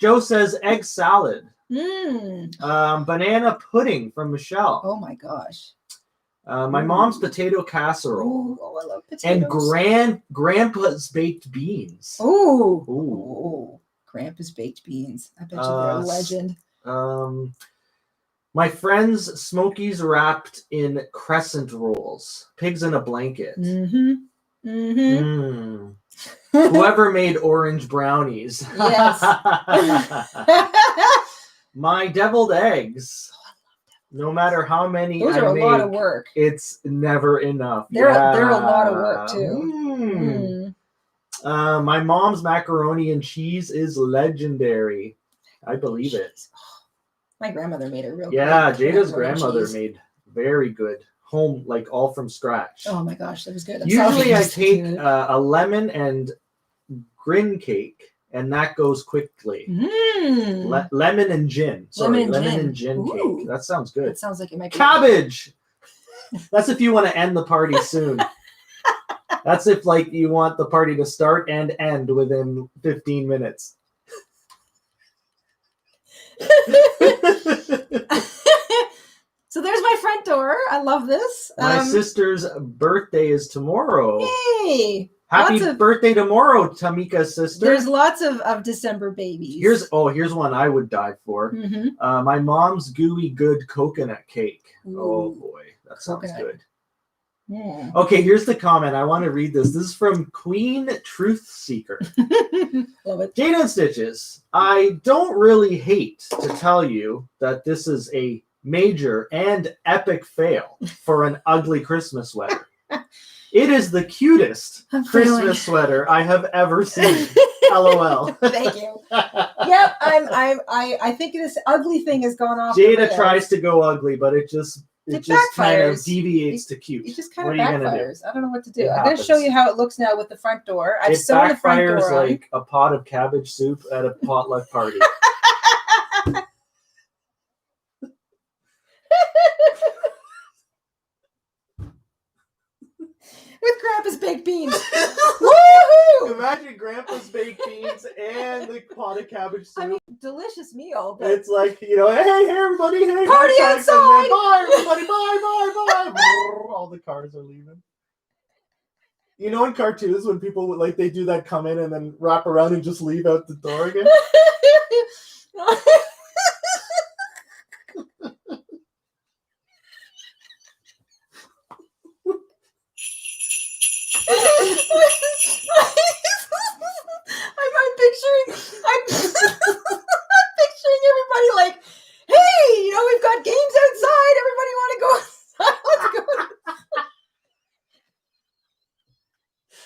S1: Joe says egg salad. Banana pudding from Michelle.
S2: Oh my gosh.
S1: My mom's potato casserole.
S2: Oh, I love potatoes.
S1: And grandpa's baked beans.
S2: Ooh. Grandpa's baked beans. I bet you they're a legend.
S1: My friend's Smokies wrapped in crescent rolls. Pigs in a blanket. Whoever made orange brownies.
S2: Yes.
S1: My deviled eggs. No matter how many
S2: those are a lot of work.
S1: It's never enough.
S2: They're a lot of work too.
S1: My mom's macaroni and cheese is legendary. I believe it.
S2: My grandmother made a real
S1: Jada's grandmother made very good home, like all from scratch.
S2: Oh my gosh, that was good.
S1: Usually I take a lemon and grin cake, and that goes quickly. Lemon and gin. Lemon and gin cake. That sounds good.
S2: That sounds like it might be
S1: cabbage. That's if you want to end the party soon. That's if you want the party to start and end within 15 minutes.
S2: So there's my front door. I love this.
S1: My sister's birthday is tomorrow.
S2: Yay!
S1: Happy birthday tomorrow, Tamika's sister.
S2: There's lots of December babies.
S1: Here's one I would die for. My mom's gooey good coconut cake. Ooh. Oh boy, that sounds good.
S2: Yeah.
S1: Okay, here's the comment. I want to read this. This is from Queen Truth Seeker.
S2: Love it.
S1: Jayda and Stitches. I don't really hate to tell you that this is a major and epic fail for an ugly Christmas sweater. It is the cutest Christmas sweater I have ever seen. LOL.
S2: Thank you. Yep, I think this ugly thing has gone off.
S1: Jada tries to go ugly, but it just kind of deviates to cute.
S2: It just kind of backfires. I don't know what to do. I'm going to show you how it looks now with the front door. I've sewn the front door on. It backfires
S1: like a pot of cabbage soup at a potluck party.
S2: With Grandpa's baked beans. Woohoo!
S1: Imagine Grandpa's baked beans and the pot of cabbage soup.
S2: I mean, delicious meal. But
S1: it's like, hey everybody, hey.
S2: Party outside!
S1: Bye, everybody, bye. All the cars are leaving. You know in cartoons when people they do that come in and then wrap around and just leave out the door again?
S2: I'm picturing everybody like, hey, we've got games outside. Everybody want to go outside? Let's go.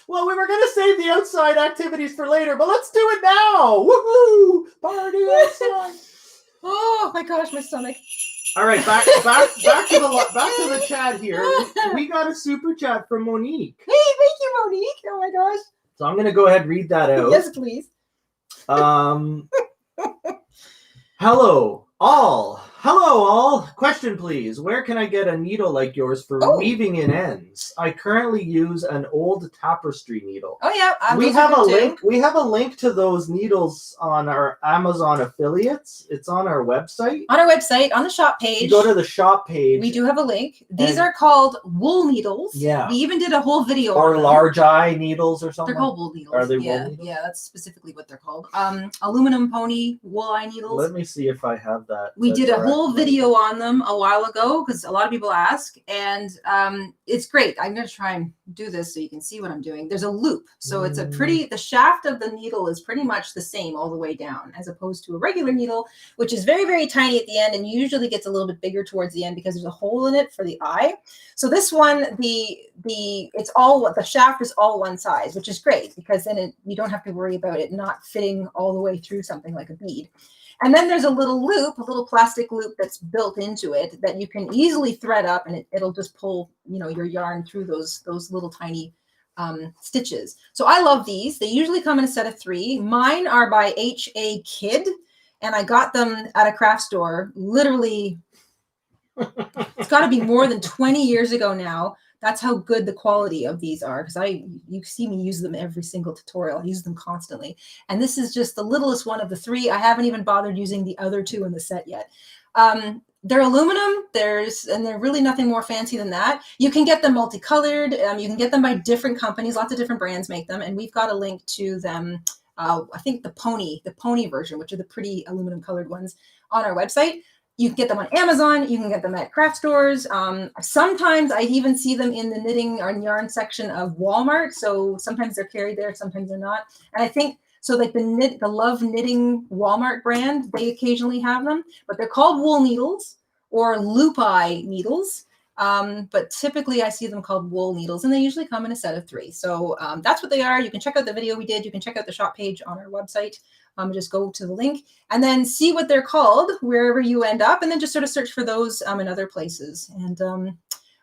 S1: Well, we were going to save the outside activities for later, but let's do it now. Woohoo! Party outside.
S2: Oh my gosh, my stomach.
S1: All right, back to the chat here. We got a super chat from Monique.
S2: Hey, thank you, Monique. Oh my gosh.
S1: So I'm going to go ahead and read that out.
S2: Yes, please.
S1: Hello all. Question, please. Where can I get a needle like yours for weaving in ends? I currently use an old tapestry needle.
S2: Oh yeah,
S1: we have a link. We have a link to those needles on our Amazon affiliates. It's on our website.
S2: On our website, on the shop page.
S1: You go to the shop page.
S2: We do have a link. These are called wool needles.
S1: Yeah.
S2: We even did a whole video.
S1: Or large eye needles or something.
S2: They're called wool needles.
S1: Are they
S2: wool needles? Yeah, that's specifically what they're called. Aluminum pony wool eye needles.
S1: Let me see if I have that.
S2: We did a whole video on them a while ago because a lot of people ask, and it's great. I'm going to try and do this so you can see what I'm doing. There's a loop. So it's the shaft of the needle is pretty much the same all the way down, as opposed to a regular needle, which is very, very tiny at the end and usually gets a little bit bigger towards the end because there's a hole in it for the eye. So this one, the shaft is all one size, which is great because then you don't have to worry about it not fitting all the way through something like a bead. And then there's a little loop, a little plastic loop that's built into it that you can easily thread up, and it'll just pull, your yarn through those little tiny stitches. So I love these. They usually come in a set of 3. Mine are by H.A. Kidd, and I got them at a craft store. Literally, it's got to be more than 20 years ago now. That's how good the quality of these are, because you see me use them every single tutorial. I use them constantly. And this is just the littlest one of the 3. I haven't even bothered using the other 2 in the set yet. They're aluminum. And they're really nothing more fancy than that. You can get them multicolored. You can get them by different companies. Lots of different brands make them. And we've got a link to them. I think the pony version, which are the pretty aluminum colored ones, on our website. You can get them on Amazon. You can get them at craft stores. Sometimes I even see them in the knitting or yarn section of Walmart. So sometimes they're carried there, sometimes they're not. And I think, so like the Love Knitting Walmart brand, they occasionally have them, but they're called wool needles or loop-eye needles. But typically I see them called wool needles, and they usually come in a set of 3. So that's what they are. You can check out the video we did. You can check out the shop page on our website. Just go to the link and then see what they're called wherever you end up, and then just sort of search for those in other places and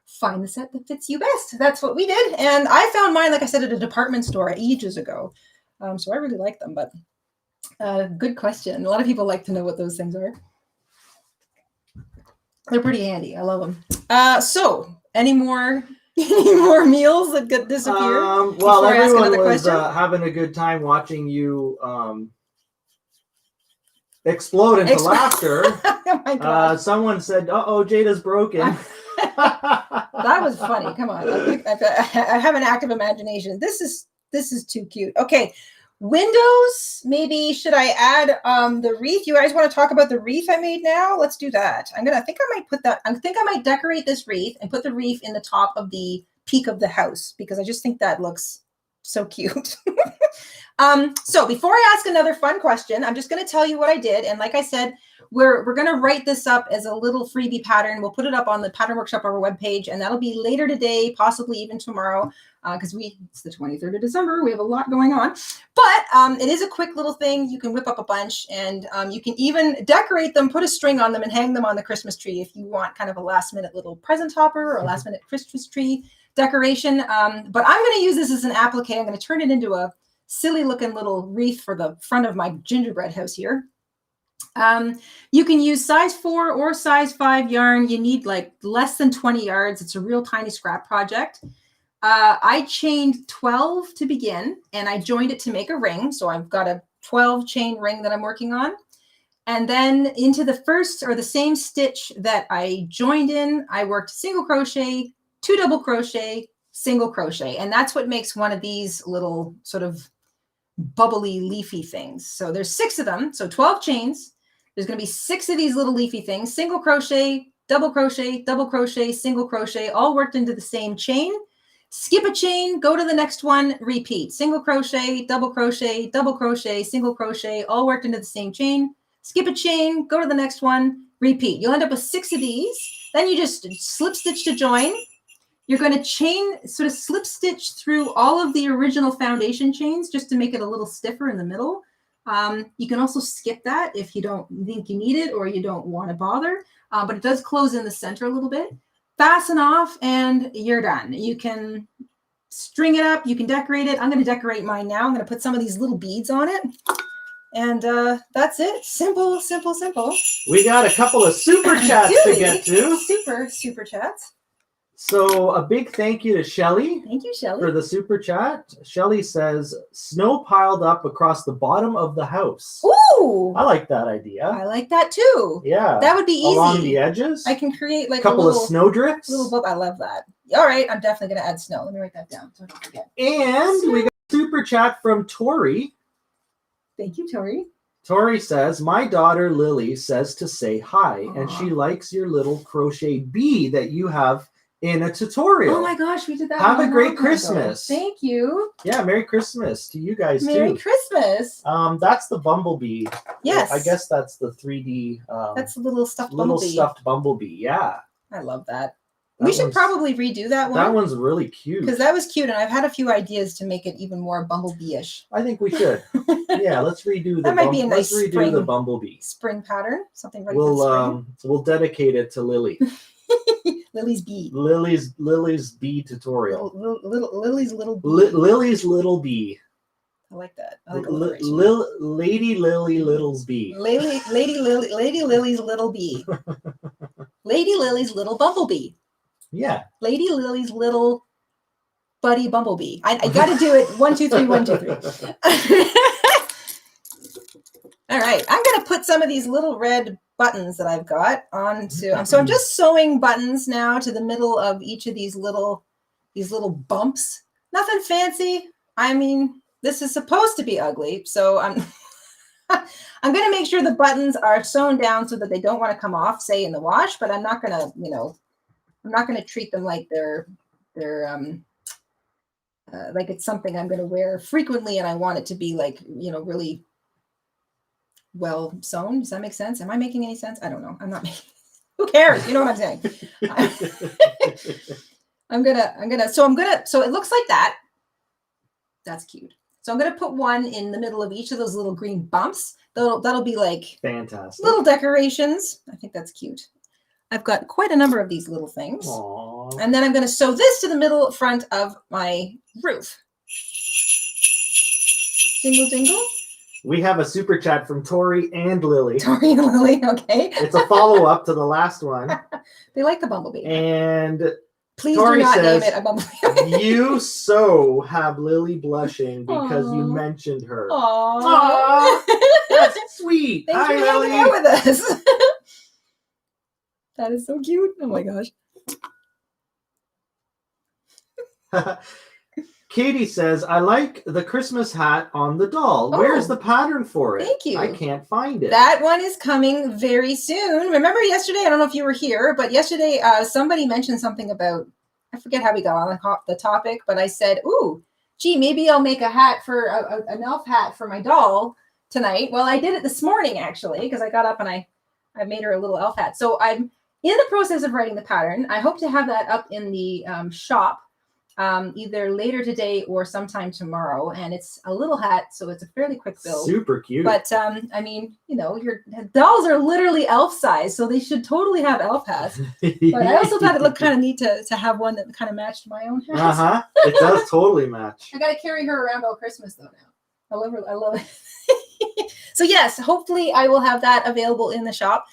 S2: find the set that fits you best. That's what we did. And I found mine, like I said, at a department store ages ago. So I really like them, but good question. A lot of people like to know what those things are. They're pretty handy. I love them. So any more meals that get disappeared?
S1: Well, everyone was having a good time watching you explode into laughter.
S2: Oh my God.
S1: Someone said, "Uh-oh, Jayda's broken."
S2: That was funny. Come on. I have an active imagination. This is too cute. Okay. Windows, maybe should I add the wreath? You guys want to talk about the wreath I made now? Let's do that. I might decorate this wreath and put the wreath in the top of the peak of the house because I just think that looks so cute. So before I ask another fun question, I'm just going to tell you what I did. And like I said, we're going to write this up as a little freebie pattern. We'll put it up on the pattern workshop on our webpage, and that'll be later today, possibly even tomorrow, because it's the 23rd of December. We have a lot going on, but it is a quick little thing. You can whip up a bunch, and you can even decorate them, put a string on them, and hang them on the Christmas tree if you want kind of a last minute little present topper or a last minute Christmas tree decoration. But I'm going to use this as an applique. I'm going to turn it into a silly looking little wreath for the front of my gingerbread house here. You can use size 4 or size 5 yarn. You need like less than 20 yards. It's a real tiny scrap project. I chained 12 to begin, and I joined it to make a ring. So I've got a 12 chain ring that I'm working on. And then into the first or the same stitch that I joined in, I worked single crochet, 2 double crochet, single crochet. And that's what makes one of these little sort of bubbly leafy things. So there's 6 of them. So 12 chains. There's going to be 6 of these little leafy things, single crochet, double crochet, single crochet, all worked into the same chain. Skip a chain, go to the next one, repeat. Single crochet, single crochet, all worked into the same chain. Skip a chain, go to the next one, repeat. You'll end up with 6 of these. Then you just slip stitch to join. You're going to chain, sort of slip stitch through all of the original foundation chains just to make it a little stiffer in the middle. You can also skip that if you don't think you need it or you don't want to bother, but it does close in the center a little bit. Fasten off and you're done. You can string it up. You can decorate it. I'm going to decorate mine now. I'm going to put some of these little beads on it. And that's it. Simple, simple, simple.
S1: We got a couple of super chats to get to.
S2: Super chats.
S1: So a big thank you to Shelly.
S2: Thank you, Shelly,
S1: for the super chat. Shelly says, snow piled up across the bottom of the house.
S2: Ooh!
S1: I like that idea.
S2: I like that too.
S1: Yeah.
S2: That would be easy.
S1: Along the edges.
S2: I can create like
S1: a couple of snow drifts.
S2: I love that. All right, I'm definitely going to add snow. Let me write that down so I don't forget.
S1: And we got a super chat from Tori.
S2: Thank you, Tori.
S1: Tori says, my daughter Lily says to say hi, and she
S2: Aw.
S1: likes your little crochet bee that you have in a tutorial.
S2: Oh my gosh, we did that.
S1: Have a
S2: one
S1: great
S2: long time
S1: Christmas.
S2: ago. Thank you.
S1: Yeah, Merry Christmas to you guys
S2: Merry
S1: too.
S2: Christmas.
S1: That's the bumblebee.
S2: Yes.
S1: I guess that's the 3D.
S2: That's a little stuffed
S1: little
S2: bumblebee.
S1: stuffed bumblebee. Yeah.
S2: I love that.
S1: That
S2: We should
S1: one's-
S2: probably redo that one.
S1: That one's really cute.
S2: Because that was cute, and I've had a few ideas to make it even more bumblebee-ish.
S1: I think we should. Yeah, let's redo the.
S2: That might be a nice
S1: let's redo
S2: spring-
S1: the bumblebee.
S2: Spring pattern, something ready for spring.
S1: We'll dedicate it to Lily.
S2: Lily's bee.
S1: Lily's bee tutorial.
S2: Lily's little bee.
S1: Lily's little bee.
S2: I like that. I like alliteration.
S1: Lady Lily Little's bee.
S2: Lady Lily's little bee. Lady Lily's little bumblebee.
S1: Yeah.
S2: Lady Lily's little buddy bumblebee. I got to do it. 1, 2, 3. 1, 2, 3. All right. I'm going to put some of these little red buttons that I've got onto. So I'm just sewing buttons now to the middle of each of these little bumps. Nothing fancy. I mean, this is supposed to be ugly, so I'm I'm going to make sure the buttons are sewn down so that they don't want to come off, say in the wash. But I'm not going to, I'm not going to treat them like they're like it's something I'm going to wear frequently, and I want it to be like, really well sewn. Does that make sense? Am I making any sense? I don't know. I'm not making. Who cares? You know what I'm saying? So it looks like that. That's cute. So I'm going to put one in the middle of each of those little green bumps. That'll be like
S1: fantastic
S2: little decorations. I think that's cute. I've got quite a number of these little things.
S1: Aww.
S2: And then I'm going to sew this to the middle front of my roof. Jingle, jingle.
S1: We have a super chat from Tori and Lily.
S2: Tori and Lily, okay.
S1: It's a follow-up to the last one.
S2: They like the bumblebee.
S1: And
S2: please
S1: Tori
S2: do not
S1: says,
S2: name it a bumblebee.
S1: you so have Lily blushing because you
S2: Aww.
S1: mentioned her.
S2: Aww.
S1: That's sweet.
S2: Thanks
S1: Hi,
S2: for hanging
S1: Lily.
S2: out with us. That is so cute. Oh my gosh.
S1: Katie says, I like the Christmas hat on the doll. Where's
S2: Oh,
S1: the pattern for it?
S2: thank you.
S1: I can't find it.
S2: That one is coming very soon. Remember yesterday, I don't know if you were here, but yesterday somebody mentioned something about, I forget how we got on the topic, but I said, ooh, gee, maybe I'll make a hat for an elf hat for my doll tonight. Well, I did it this morning, actually, because I got up and I made her a little elf hat. So I'm in the process of writing the pattern. I hope to have that up in the shop either later today or sometime tomorrow. And it's a little hat, so it's a fairly quick build.
S1: Super cute.
S2: But I mean, your dolls are literally elf size, so they should totally have elf hats. But I also thought it looked kind of neat to have one that kind of matched my own hat.
S1: Uh-huh. It does totally match.
S2: I got to carry her around all Christmas though now. I love her. I love it. So yes, hopefully I will have that available in the shop.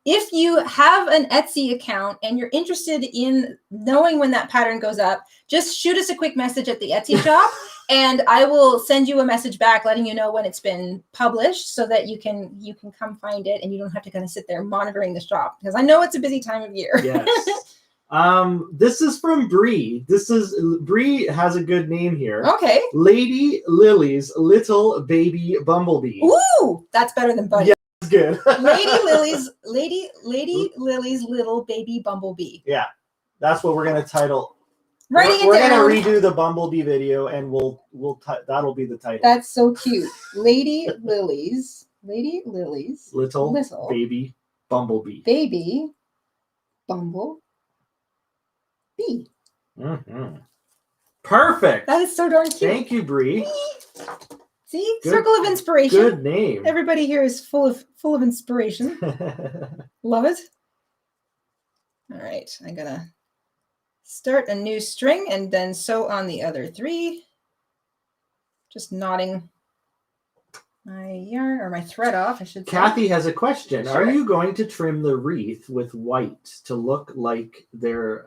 S2: If you have an Etsy account and you're interested in knowing when that pattern goes up, just shoot us a quick message at the Etsy shop and I will send you a message back letting you know when it's been published so that you can come find it and you don't have to kind of sit there monitoring the shop because I know it's a busy time of year.
S1: Yes. This is from Bree. Bree has a good name here.
S2: Okay.
S1: Lady Lily's little baby bumblebee.
S2: Ooh, that's better than Buddy.
S1: Yeah. Good.
S2: Lady Lily's little baby bumblebee.
S1: Yeah, that's what we're gonna title.
S2: Writing
S1: We're
S2: it down.
S1: gonna redo the bumblebee video, and that'll be the title.
S2: That's so cute. Lady Lily's
S1: little baby bumblebee.
S2: Baby bumblebee.
S1: Mm-hmm. Perfect.
S2: That is so darn cute.
S1: Thank you, Bree.
S2: See,
S1: Good-
S2: circle of inspiration.
S1: Good name.
S2: Everybody here is full of inspiration. Love it. All right, I'm gonna start a new string and then sew on the other 3. Just knotting my yarn or my thread off, I should say.
S1: Kathy has a question.
S2: Sure.
S1: Are you going to trim the wreath with white to look like their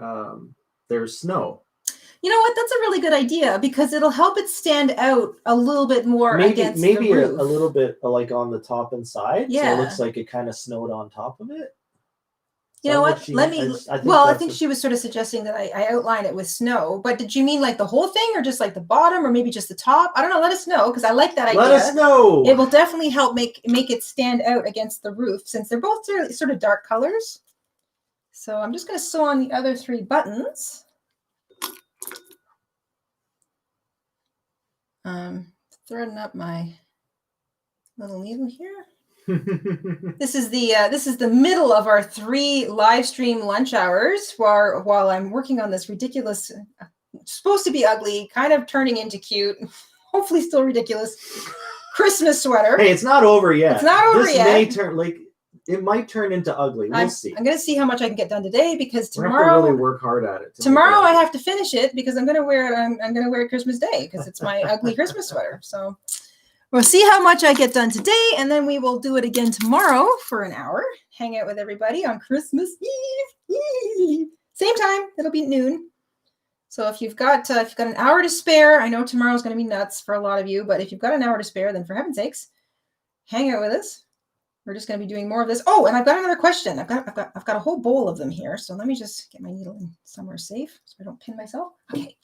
S1: snow?
S2: You know what? That's a really good idea because it'll help it stand out a little bit more against the
S1: maybe
S2: roof.
S1: a little bit like on the top and side.
S2: Yeah.
S1: So it looks like it kind of snowed on top of it.
S2: You know what? Let me. I think
S1: that's
S2: she was sort of suggesting that I outline it with snow. But did you mean like the whole thing, or just like the bottom, or maybe just the top? I don't know. Let us know, because I like that idea.
S1: Let us know.
S2: It will definitely help make it stand out against the roof, since they're both sort of dark colors. So I'm just going to sew on the other 3 buttons. Threading up my little needle here. This is the middle of our 3 live stream lunch hours while I'm working on this ridiculous, supposed to be ugly, kind of turning into cute, hopefully still ridiculous Christmas sweater.
S1: Hey, it's not over yet.
S2: It's not over yet.
S1: This may it might turn into ugly. We'll see.
S2: I'm going to see how much I can get done today, because tomorrow
S1: we have to really work hard at it.
S2: Tomorrow I have to finish it, because I'm going to wear it. I'm going to wear it Christmas Day, because it's my ugly Christmas sweater. So we'll see how much I get done today, and then we will do it again tomorrow for an hour. Hang out with everybody on Christmas Eve. Same time. It'll be noon. So if you've got an hour to spare, I know tomorrow's going to be nuts for a lot of you, but if you've got an hour to spare, then for heaven's sakes, hang out with us. We're just going to be doing more of this. Oh, and I've got another question. I've got a whole bowl of them here. So let me just get my needle in somewhere safe so I don't pin myself. Okay.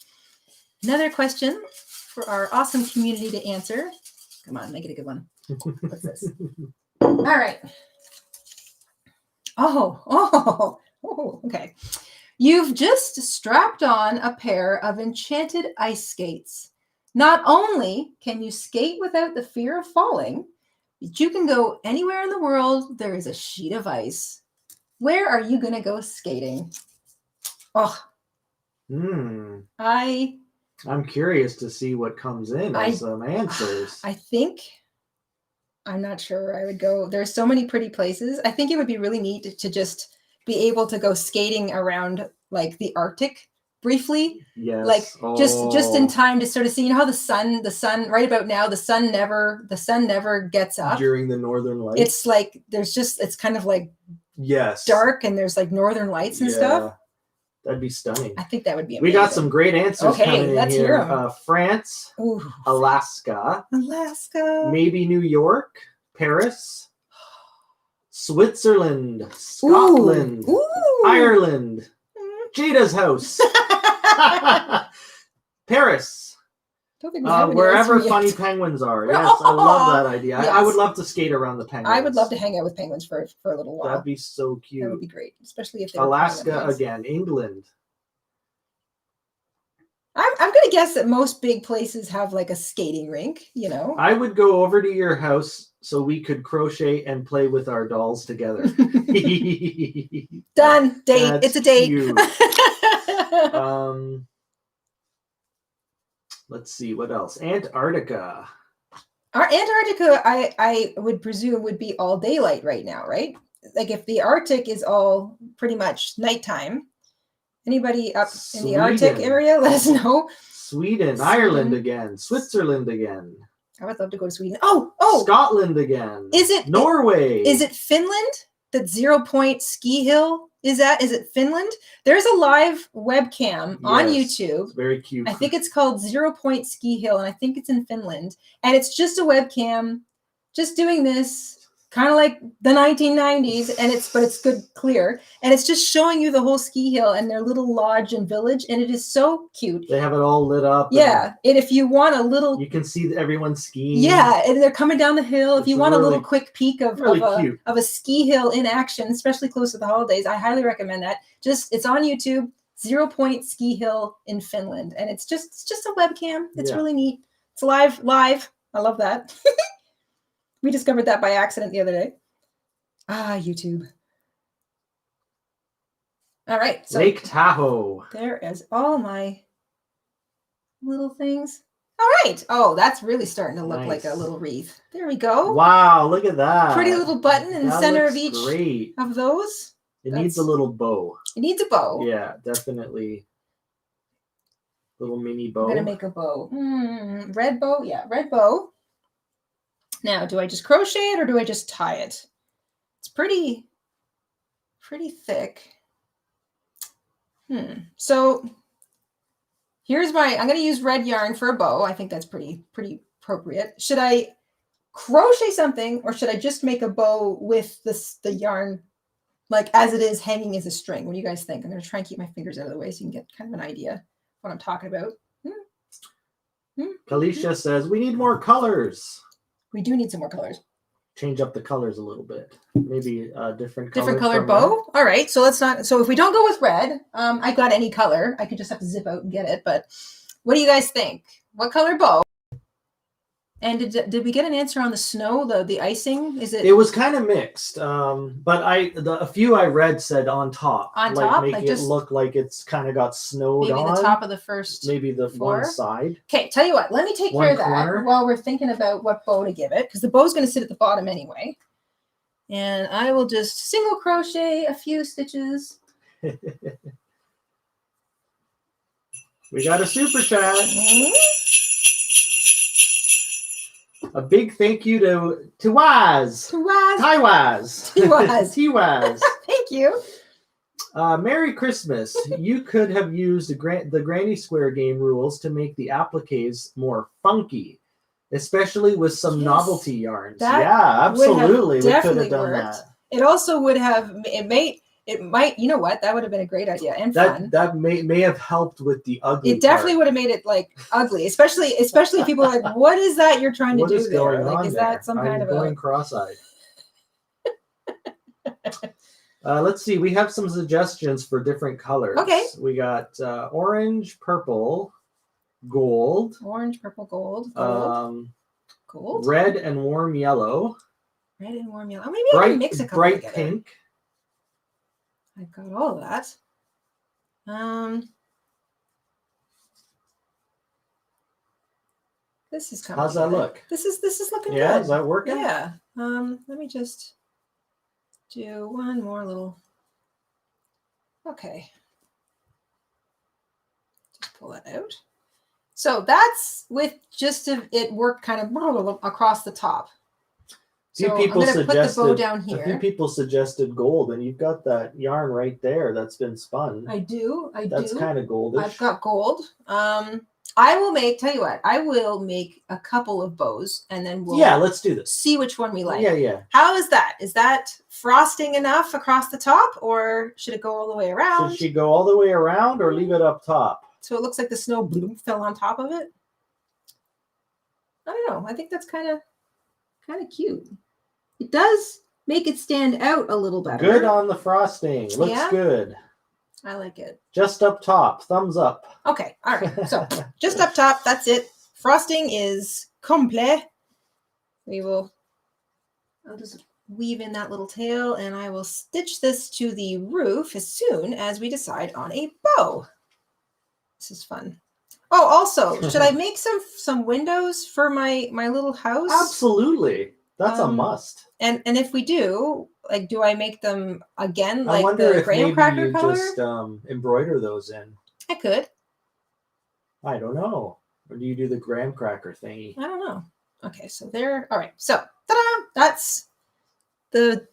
S2: Another question for our awesome community to answer. Come on, make it a good one. What's this? All right. Oh, okay. You've just strapped on a pair of enchanted ice skates. Not only can you skate without the fear of falling, but you can go anywhere in the world. There is a sheet of ice. Where are you going to go skating? Oh,
S1: I'm curious to see what comes in as some answers.
S2: I'm not sure where I would go. There's so many pretty places. I think it would be really neat to just be able to go skating around like the Arctic briefly.
S1: Yes.
S2: Like just in time to sort of see, how the sun right about now, the sun never gets up
S1: during the northern lights.
S2: It's like it's kind of like dark, and there's like northern lights and stuff.
S1: That'd be stunning.
S2: I think that would be amazing.
S1: We got some great answers coming in
S2: let's
S1: here.
S2: Hear 'em.
S1: France, Alaska, maybe New York, Paris, Switzerland, Scotland, Ireland, Jayda's house, Paris, wherever funny penguins are. Yes, I love that idea. Yes. I would love to skate around the penguins.
S2: I would love to hang out with penguins for a little while.
S1: That'd be so cute.
S2: That would be great, especially if they
S1: Alaska again, England.
S2: I'm going to guess that most big places have like a skating rink,
S1: I would go over to your house so we could crochet and play with our dolls together.
S2: Done. Date. It's a date.
S1: Let's see what else. Antarctica.
S2: Antarctica, I would presume would be all daylight right now, right? Like if the Arctic is all pretty much nighttime. Anybody up in the Arctic area, let us know.
S1: Sweden, Ireland again, Switzerland again.
S2: I would love to go to Sweden. Oh,
S1: Scotland again.
S2: Is it
S1: Norway?
S2: Is it Finland? That 0 Point ski hill is it Finland? There's a live webcam on YouTube.
S1: It's very cute.
S2: I think it's called 0 Point Ski Hill, and I think it's in Finland. And it's just a webcam, just doing this. Kind of like the 1990s, but it's good, clear, and it's just showing you the whole ski hill and their little lodge and village, and it is so cute.
S1: They have it all lit up.
S2: Yeah, and if you want a little,
S1: you can see everyone skiing.
S2: Yeah, and they're coming down the hill. If you want a little quick peek of a ski hill in action, especially close to the holidays, I highly recommend that. It's on YouTube. 0 Point Ski Hill in Finland, and it's just a webcam. It's really neat. It's live. I love that. We discovered that by accident the other day. YouTube. All right. So
S1: Lake Tahoe.
S2: There is all my little things. All right. Oh, that's really starting to look like a little wreath. There we go.
S1: Wow, look at that.
S2: Pretty little button in the center of each of those.
S1: It needs a little bow.
S2: It needs a bow.
S1: Yeah, definitely. Little mini bow.
S2: I'm going to make a bow. Red bow. Yeah, red bow. Now, do I just crochet it or do I just tie it? It's pretty thick. So here's I'm going to use red yarn for a bow. I think that's pretty appropriate. Should I crochet something or should I just make a bow with the yarn like as it is hanging as a string? What do you guys think? I'm going to try and keep my fingers out of the way so you can get kind of an idea of what I'm talking about.
S1: Kalisha says, we need more colors.
S2: We do need some more colors.
S1: Change up the colors a little bit. Maybe a different color.
S2: Different colored bow? All right. So let's not. So if we don't go with red, I got any color. I could just have to zip out and get it. But what do you guys think? What color bow? And did we get an answer on the snow, the icing? Is it?
S1: It was kind of mixed, but a few I read said on top.
S2: On top?
S1: Make it look like it's kind of got snowed
S2: maybe
S1: on.
S2: Maybe the top of the first.
S1: Maybe the one side.
S2: Okay, tell you what. Let me take care of that while we're thinking about what bow to give it, because the bow's going to sit at the bottom anyway. And I will just single crochet a few stitches.
S1: We got a super chat. A big thank you to Waz. Taiwaz.
S2: Thank you.
S1: Merry Christmas. You could have used the Granny Square game rules to make the appliques more funky, especially with some novelty yarns. Yeah, absolutely. We could have done that.
S2: It also would have, it might, you know what? That would have been a great idea and fun.
S1: That may have helped with the ugly.
S2: It definitely would have made it like ugly, especially people are like, what is that you're trying to do there? Like, is that some kind of
S1: going cross-eyed? Let's see. We have some suggestions for different colors.
S2: Okay.
S1: We got orange, purple, gold.
S2: Orange, purple, gold. Gold.
S1: Red and warm yellow.
S2: Red and warm yellow. Maybe I can mix a color together.
S1: Bright pink.
S2: I've got all of that. This is coming.
S1: How's that look?
S2: This is looking good.
S1: Yeah, is that working?
S2: Yeah. Let me just do one more little. Okay. Just pull that out. So that's with just it worked kind of across the top.
S1: A few
S2: So
S1: people
S2: I'm going to put the bow down here.
S1: A few people suggested gold, and you've got that yarn right there that's been spun.
S2: I do.
S1: That's kind of goldish.
S2: I've got gold. I will tell you what, I will make a couple of bows, and then
S1: let's do this.
S2: See which one we like.
S1: Yeah.
S2: How is that? Is that frosting enough across the top, or should it go all the way around?
S1: Should she go all the way around or leave it up top?
S2: So it looks like the snow fell on top of it. I don't know. I think that's kind of cute. It does make it stand out a little better.
S1: Good on the frosting. Looks good.
S2: I like it.
S1: Just up top. Thumbs up.
S2: Okay. All right. So just up top. That's it. Frosting is complet. I'll just weave in that little tail, and I will stitch this to the roof as soon as we decide on a bow. This is fun. Oh, also, should I make some windows for my little house?
S1: Absolutely. That's a must.
S2: And if we do, like, do I make them again like
S1: I wonder
S2: the graham cracker
S1: you
S2: color?
S1: Just embroider those in.
S2: I could.
S1: I don't know. Or do you do the graham cracker thingy?
S2: I don't know. Okay, so there. All right. So ta-da! That's the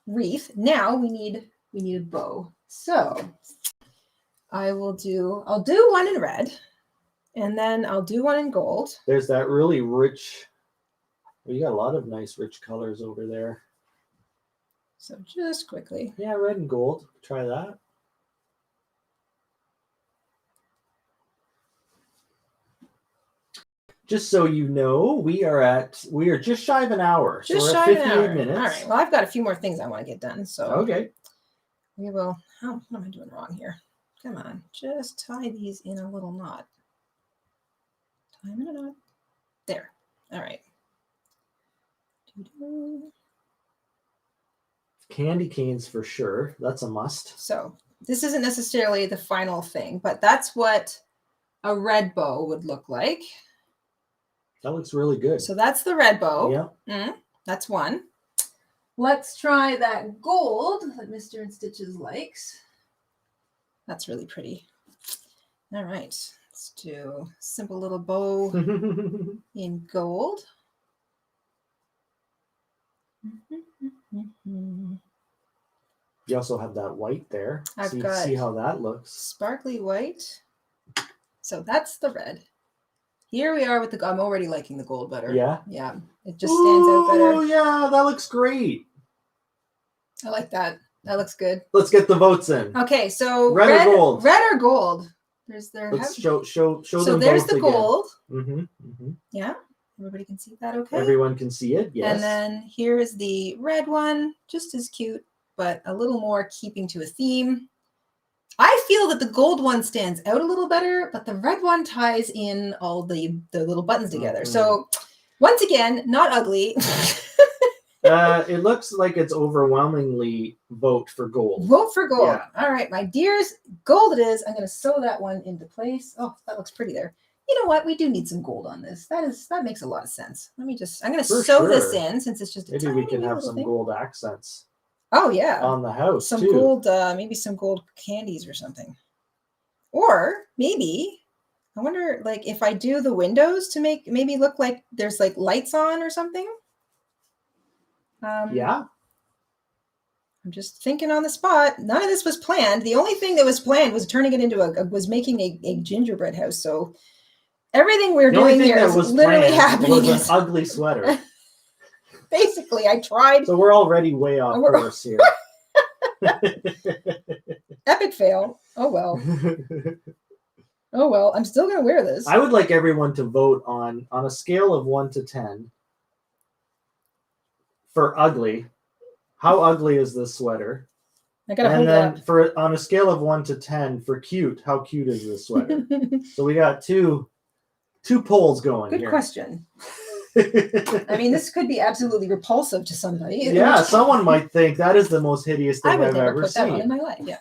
S2: wreath. Now we need a bow. So I'll do one in red, and then I'll do one in gold.
S1: There's that really rich. Well, you got a lot of nice rich colors over there.
S2: So just quickly.
S1: Yeah, red and gold. Try that. Just so you know, we are just shy of an hour.
S2: Just
S1: so we're
S2: shy
S1: at
S2: of an
S1: 58
S2: hour.
S1: minutes.
S2: All right. Well, I've got a few more things I want to get done. So
S1: okay.
S2: We will. Oh, what am I doing wrong here? Come on. Just tie these in a little knot. Tie them in a knot. There. All right.
S1: Candy canes for sure. That's a must.
S2: So this isn't necessarily the final thing, but that's what a red bow would look like.
S1: That looks really good.
S2: So that's the red bow.
S1: Yeah.
S2: That's one. Let's try that gold that Mr. InStitches likes. That's really pretty. All right. Let's do a simple little bow in gold.
S1: You also have that white there. See how that looks.
S2: Sparkly white. So that's the red. Here we are with I'm already liking the gold better.
S1: Yeah?
S2: Yeah. It just stands out better.
S1: Oh, yeah. That looks great.
S2: I like that. That looks good.
S1: Let's get the votes in.
S2: Okay, so
S1: Red or gold?
S2: Red or gold? There's their.
S1: Let's show
S2: so
S1: them
S2: there's
S1: both
S2: the
S1: again.
S2: gold.
S1: Yeah.
S2: Everybody can see that, okay?
S1: Everyone can see it, yes.
S2: And then here is the red one, just as cute, but a little more keeping to a theme. I feel that the gold one stands out a little better, but the red one ties in all the little buttons together. So once again, not ugly.
S1: It looks like it's overwhelmingly vote for gold.
S2: Vote for gold.
S1: Yeah.
S2: All right, my dears, gold it is. I'm going to sew that one into place. Oh, that looks pretty there. You know what? We do need some gold on this. That makes a lot of sense. Let me just, I'm going to sew this in since it's just a
S1: maybe we can have some gold accents.
S2: Oh, yeah.
S1: On the house,
S2: some
S1: too.
S2: Gold, maybe some gold candies or something. Or maybe, I wonder, like, if I do the windows to maybe look like there's, like, lights on or something.
S1: Yeah.
S2: I'm just thinking on the spot. None of this was planned. The only thing that was planned was turning it into was making a gingerbread house. So everything we're doing here is literally happening.
S1: Was an ugly sweater.
S2: Basically, I tried.
S1: So we're already way off course here.
S2: Epic fail. Oh, well. Oh, well. I'm still going to wear this.
S1: I would like everyone to vote on a scale of 1 to 10 for ugly. How ugly is this sweater?
S2: I gotta hold that.
S1: And then on a scale of 1 to 10 for cute, how cute is this sweater? So we got two polls going.
S2: Good question. I mean, this could be absolutely repulsive to somebody.
S1: Yeah, someone might think that is the most hideous thing I've ever
S2: put
S1: seen.
S2: That on in my life. Yeah.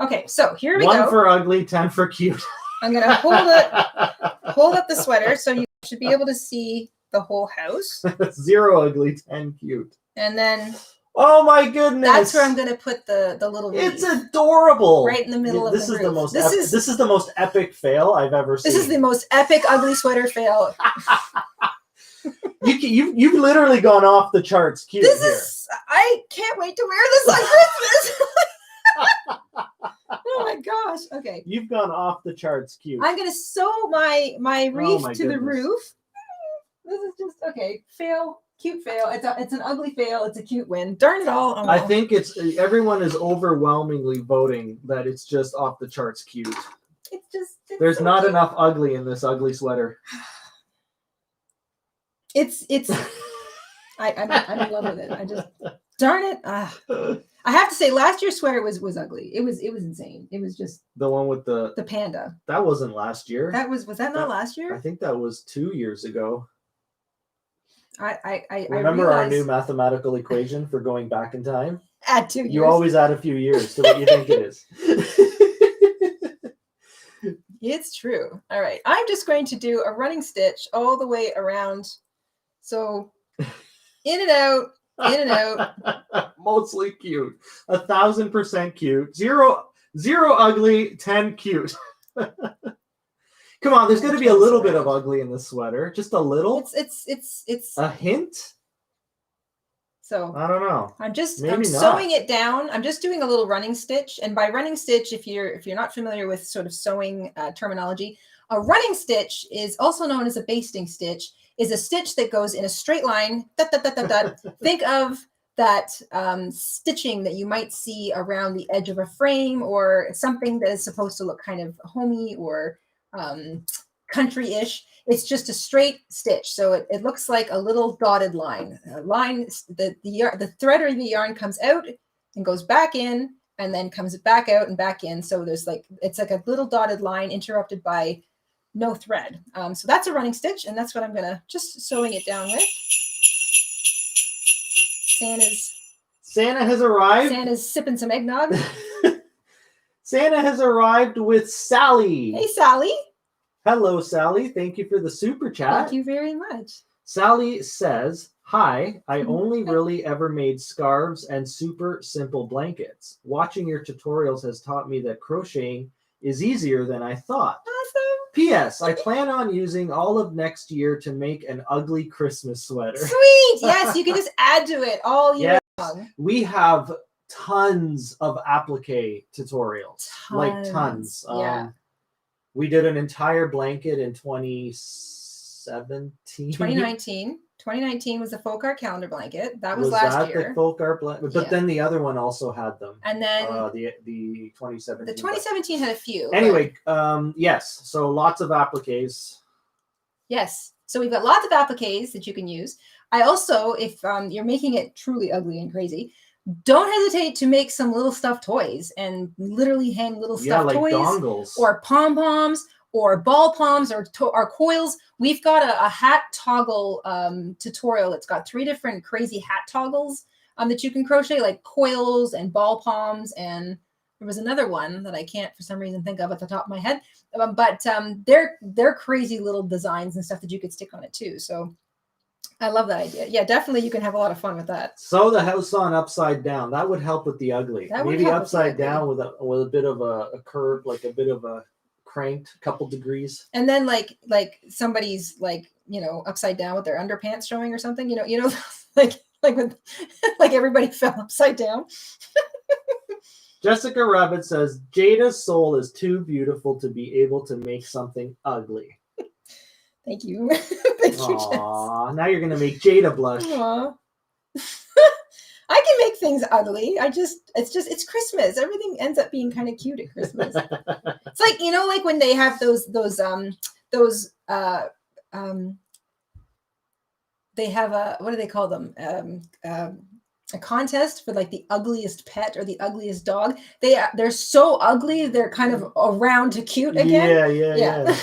S2: Okay, so here we go.
S1: 1 for ugly, 10 for cute.
S2: I'm gonna hold up the sweater so you should be able to see the whole house.
S1: 0 ugly, 10 cute.
S2: And then
S1: oh my goodness!
S2: That's where I'm gonna put the little wreath.
S1: It's adorable.
S2: Right in the middle of the roof.
S1: This is the most epic fail I've ever seen.
S2: This is the most epic ugly sweater fail.
S1: You've literally gone off the charts cute.
S2: I can't wait to wear this on Christmas. Oh my gosh. Okay.
S1: You've gone off the charts cute.
S2: I'm gonna sew my wreath to the roof. This is just okay. Fail. Cute fail. It's an ugly fail. It's a cute win. Darn it all. Oh, well.
S1: I think everyone is overwhelmingly voting that it's just off the charts cute. There's so not cute. Enough ugly in this ugly sweater.
S2: I'm in love with it. I just darn it. I have to say, last year's sweater was ugly. It was insane. It was just
S1: the one with the
S2: panda.
S1: That wasn't last year.
S2: Was that not last year?
S1: I think that was 2 years ago.
S2: I
S1: remember our new mathematical equation for going back in time.
S2: Add 2 years.
S1: You always add a few years to what you think it is.
S2: It's true. All right. I'm just going to do a running stitch all the way around. So in and out, in and out.
S1: Mostly cute. 1,000% cute. Zero ugly, 10 cute. Come on, there's going to be a little bit of ugly in the sweater. Just a little.
S2: It's
S1: a hint.
S2: So
S1: I don't know.
S2: I'm sewing it down. I'm just doing a little running stitch. And by running stitch, if you're not familiar with sort of sewing terminology, a running stitch is also known as a basting stitch. Is a stitch that goes in a straight line. Think of that stitching that you might see around the edge of a frame or something that is supposed to look kind of homey or country-ish. It's just a straight stitch, so it looks like a little dotted line. The thread or the yarn comes out and goes back in, and then comes back out and back in. So it's like a little dotted line interrupted by no thread. So that's a running stitch, and that's what I'm gonna just sewing it down with.
S1: Santa has arrived.
S2: Santa's sipping some eggnog.
S1: Santa has arrived with Sally.
S2: Hey, Sally.
S1: Hello, Sally. Thank you for the super chat.
S2: Thank you very much.
S1: Sally says, hi, I only really ever made scarves and super simple blankets. Watching your tutorials has taught me that crocheting is easier than I thought.
S2: Awesome.
S1: P.S. I plan on using all of next year to make an ugly Christmas sweater.
S2: Sweet. Yes, you can just add to it all year long.
S1: We have tons of applique tutorials. Like tons.
S2: Yeah.
S1: We did an entire blanket in 2019.
S2: 2019 was the folk art calendar blanket. That was
S1: Was
S2: last
S1: that
S2: year.
S1: the folk art blanket? But
S2: Yeah.
S1: then the other one also had them.
S2: And then
S1: the 2017.
S2: the 2017 had a few.
S1: Anyway, yes. So lots of appliques.
S2: Yes. So we've got lots of appliques that you can use. I also, if you're making it truly ugly and crazy, don't hesitate to make some little stuffed toys and literally hang little stuffed
S1: like
S2: toys
S1: dongles
S2: or pom-poms or ball poms or coils. We've got a hat toggle tutorial. It's got 3 different crazy hat toggles that you can crochet, like coils and ball poms. And there was another one that I can't for some reason think of at the top of my head. But they're crazy little designs and stuff that you could stick on it too. So I love that idea. Yeah, definitely you can have a lot of fun with that.
S1: Sew the house on upside down. That would help with the ugly. Maybe upside down with a bit of a curve, like a bit of a cranked, couple degrees.
S2: And then like somebody's like, upside down with their underpants showing or something, like when like everybody fell upside down.
S1: Jessica Rabbit says, Jayda's soul is too beautiful to be able to make something ugly.
S2: Thank you. Thank you, Jess.
S1: Now you're going to make Jayda blush.
S2: Aww. I can make things ugly. It's Christmas. Everything ends up being kind of cute at Christmas. It's like, like when they have those they have what do they call them? A contest for like the ugliest pet or the ugliest dog. They're so ugly, they're kind of around to cute again.
S1: Yeah.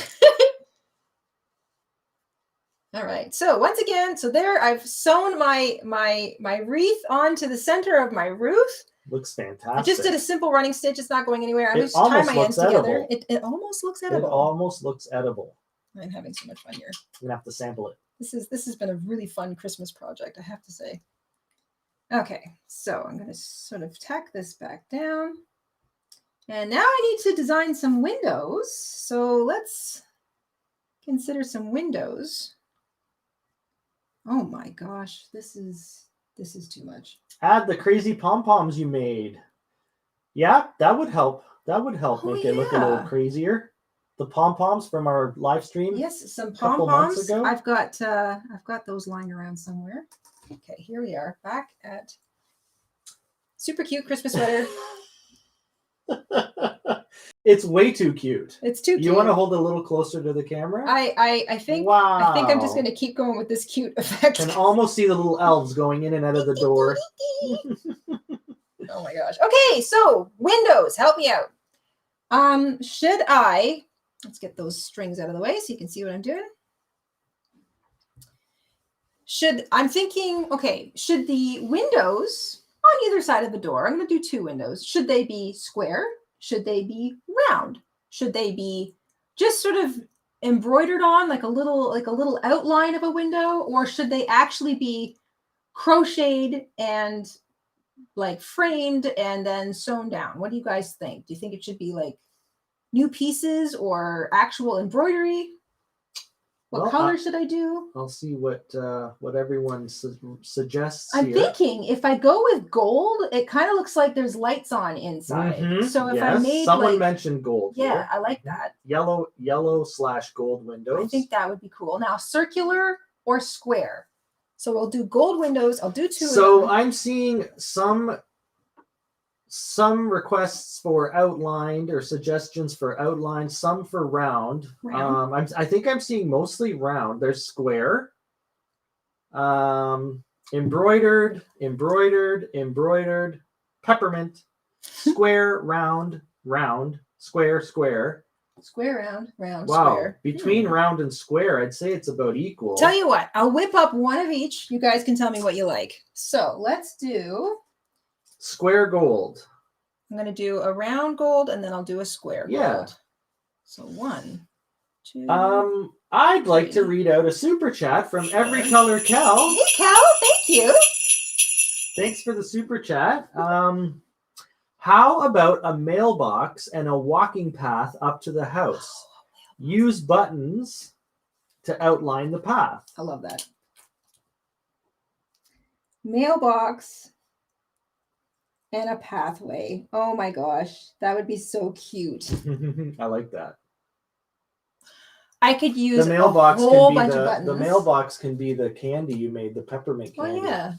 S2: All right. So once again, there I've sewn my wreath onto the center of my roof.
S1: Looks fantastic.
S2: I just did a simple running stitch. It's not going anywhere. I'm just tying my ends together. It almost looks edible.
S1: It almost looks edible.
S2: I'm having so much fun here.
S1: I'm gonna have to sample it.
S2: This has been a really fun Christmas project, I have to say. Okay, so I'm going to sort of tack this back down. And now I need to design some windows. So let's consider some windows. Oh my gosh, this is too much.
S1: Add the crazy pom-poms you made. Yeah, that would help. That would help make it look a little crazier. The pom-poms from our live stream.
S2: Yes, some pom-poms. I've got those lying around somewhere. Okay, here we are back at super cute Christmas sweater.
S1: It's way too cute.
S2: It's too cute.
S1: You want to hold it a little closer to the camera?
S2: I think I'm just going to keep going with this cute effect.
S1: Can almost see the little elves going in and out of the door.
S2: Oh my gosh. Okay, so windows, help me out. Let's get those strings out of the way so you can see what I'm doing. Should the windows on either side of the door, I'm going to do 2 windows. Should they be square? Should they be round? Should they be just sort of embroidered on like a little outline of a window? Or should they actually be crocheted and like framed and then sewn down? What do you guys think? Do you think it should be like new pieces or actual embroidery? What color should I do?
S1: I'll see what everyone suggests.
S2: I'm thinking if I go with gold, it kind of looks like there's lights on inside.
S1: Mm-hmm.
S2: So if I made
S1: someone mentioned gold.
S2: Yeah,
S1: here.
S2: I like that.
S1: Yellow/gold windows.
S2: I think that would be cool. Now, circular or square. So we'll do gold windows. I'll do 2 of them.
S1: So I'm seeing some requests for outlined or suggestions for outlined, some for round. I think I'm seeing mostly round. There's square, embroidered, peppermint, square, round, square.
S2: Square, round,
S1: wow.
S2: Square.
S1: Between round and square, I'd say it's about equal.
S2: Tell you what, I'll whip up one of each. You guys can tell me what you like. So let's do
S1: square gold.
S2: I'm going to do a round gold and then I'll do a square gold.
S1: Yeah.
S2: So 1, 2.
S1: I'd like to read out a super chat from Every Color Cal.
S2: Hey, Cal, thank you.
S1: Thanks for the super chat. How about a mailbox and a walking path up to the house? Use buttons to outline the path.
S2: I love that. Mailbox and a pathway. Oh my gosh, that would be so cute.
S1: I like that.
S2: I could use
S1: the mailbox
S2: a whole
S1: can be
S2: bunch of buttons.
S1: the mailbox can be the candy you made, the peppermint candy.
S2: Oh yeah.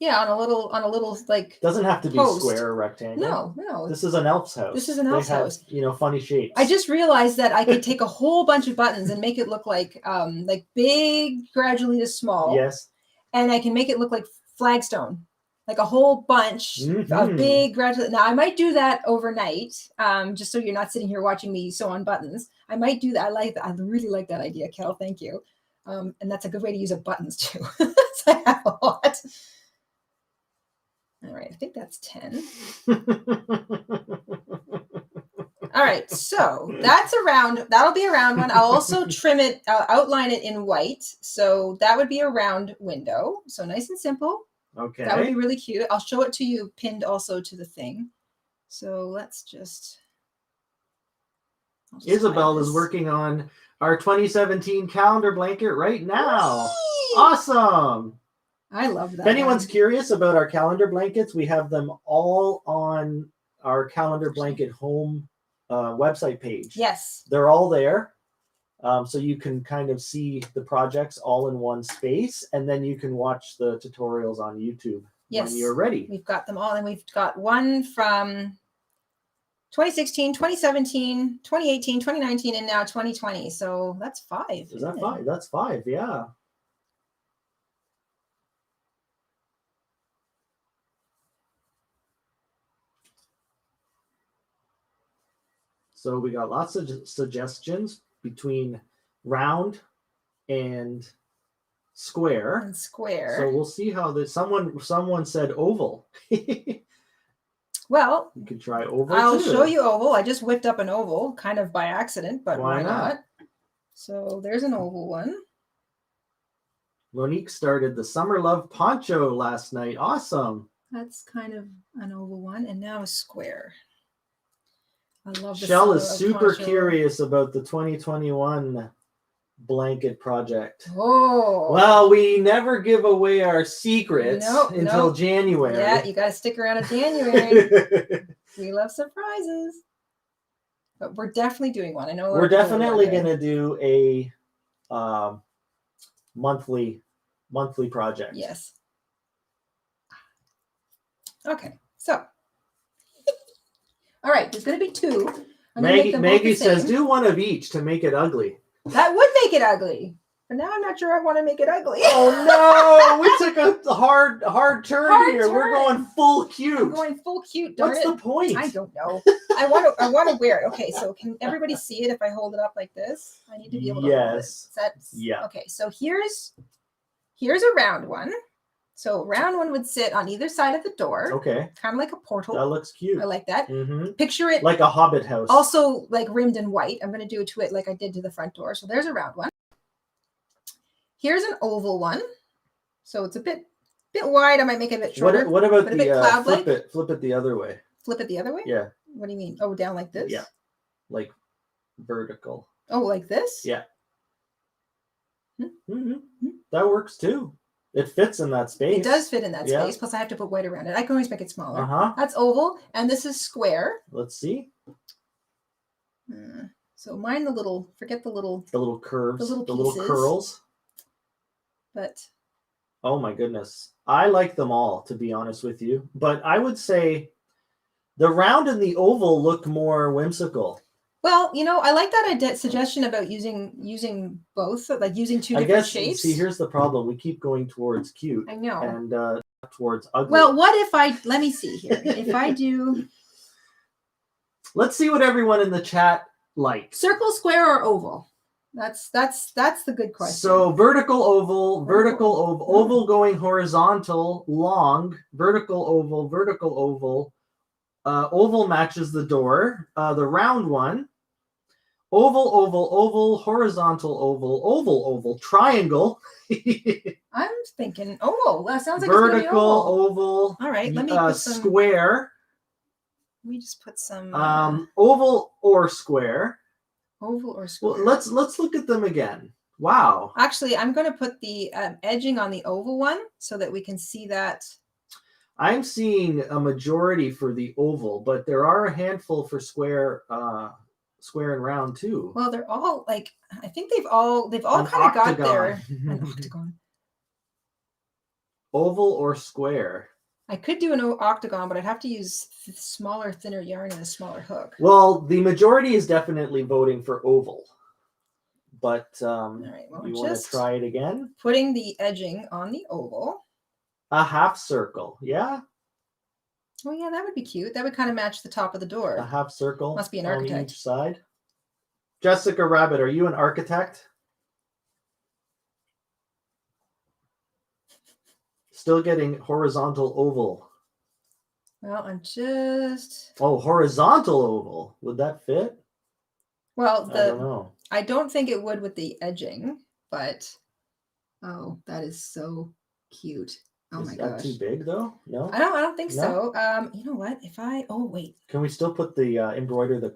S2: Yeah, on a little like.
S1: Doesn't have to be
S2: post.
S1: square or rectangle.
S2: No.
S1: This is an elf's house.
S2: This is an elf's house.
S1: You know, funny shapes.
S2: I just realized that I could take a whole bunch of buttons and make it look like big gradually to small.
S1: Yes.
S2: And I can make it look like flagstone, like a whole bunch of big gradually. Now I might do that overnight, just so you're not sitting here watching me sew on buttons. I might do that. I like that. I really like that idea, Kel. Thank you. And that's a good way to use buttons too. So I have a lot. All right, I think that's 10. All right, so that's that'll be a round one. I'll also trim it, outline it in white. So that would be a round window. So nice and simple.
S1: Okay.
S2: That would be really cute. I'll show it to you pinned also to the thing. So let's just.
S1: Isabel is working on our 2017 calendar blanket right now.
S2: Whee!
S1: Awesome.
S2: I love that.
S1: If anyone's curious about our calendar blankets, we have them all on our calendar blanket home website page.
S2: Yes.
S1: They're all there. So you can kind of see the projects all in one space, and then you can watch the tutorials on YouTube when you're ready.
S2: We've got them all, and we've got one from 2016, 2017, 2018, 2019, and now 2020. So that's 5.
S1: Is that 5? That's 5, yeah. So we got lots of suggestions between round and square. So we'll see how this. Someone said oval.
S2: Well,
S1: you can try oval.
S2: I'll show you oval. I just whipped up an oval, kind of by accident, but why not? So there's an oval one.
S1: Monique started the Summer Love poncho last night. Awesome.
S2: That's kind of an oval one, and now a square. I love the
S1: Shell is super curious about the 2021 blanket project.
S2: Oh.
S1: Well, we never give away our secrets until January.
S2: Yeah, you got to stick around in January. We love surprises. But we're definitely doing one. I know
S1: we're definitely going to do a monthly project.
S2: Yes. Okay. So all right, there's going to be 2.
S1: Maggie says, do one of each to make it ugly.
S2: That would make it ugly. But now I'm not sure I want to make it ugly.
S1: Oh, no. We took a hard turn here. We're going full cute.
S2: I'm going full cute, darn
S1: What's the point?
S2: I don't know. I want to wear it. Okay, so can everybody see it if I hold it up like this? I need to be able to hold it.
S1: Yeah.
S2: Okay, so here's a round one. So round one would sit on either side of the door.
S1: Okay.
S2: Kind of like a portal.
S1: That looks cute.
S2: I like that.
S1: Mm-hmm.
S2: Picture it.
S1: Like a hobbit house.
S2: Also like rimmed in white. I'm going to do it to it like I did to the front door. So there's a round one. Here's an oval one. So it's a bit wide. I might make it a bit shorter.
S1: What about the flip it the other way?
S2: Flip it the other way?
S1: Yeah.
S2: What do you mean? Oh, down like this?
S1: Yeah. Like vertical.
S2: Oh, like this?
S1: Yeah. Mm-hmm. That works too. It fits in that space.
S2: It does fit in that space. Plus, I have to put white around it. I can always make it smaller.
S1: Uh-huh.
S2: That's oval, and this is square.
S1: Let's see.
S2: So mine, forget the little
S1: curves,
S2: the
S1: little curls.
S2: But
S1: oh my goodness, I like them all, to be honest with you. But I would say the round and the oval look more whimsical.
S2: Well, I like that suggestion about using both, like using 2 different shapes.
S1: See, here's the problem. We keep going towards cute.
S2: I know.
S1: And towards ugly.
S2: Well, what if let me see here. If I do.
S1: Let's see what everyone in the chat likes.
S2: Circle, square, or oval? That's the good question.
S1: So vertical oval, oval going horizontal, long, vertical oval. Oval matches the door. The round one. Oval, horizontal oval, triangle.
S2: I'm thinking oval. That sounds like
S1: vertical,
S2: it's gonna be
S1: oval.
S2: All right, let me put some
S1: square.
S2: Let me just put some
S1: oval or square.
S2: Oval or square.
S1: Well, let's look at them again. Wow.
S2: Actually, I'm going to put the edging on the oval one so that we can see that.
S1: I'm seeing a majority for the oval, but there are a handful for square square and round too.
S2: Well, they're all like, I think they've all
S1: An
S2: kind of got their
S1: octagon.
S2: an octagon.
S1: Oval or square?
S2: I could do an octagon, but I'd have to use smaller, thinner yarn and a smaller hook.
S1: Well, the majority is definitely voting for oval. But
S2: All right, well,
S1: you want to try it again?
S2: Putting the edging on the oval.
S1: A half circle, yeah?
S2: Oh, yeah, that would be cute. That would kind of match the top of the door.
S1: A half circle.
S2: Must be an
S1: on
S2: architect.
S1: each side. Jessica Rabbit, are you an architect? Still getting horizontal oval.
S2: Well, I'm just...
S1: Oh, horizontal oval. Would that fit?
S2: Well,
S1: I don't know.
S2: I don't think it would with the edging, but... Oh, that is so cute. Oh my gosh.
S1: Is that too big though? No?
S2: I don't think so. You know what? If I... Oh, wait.
S1: Can we still put the embroider the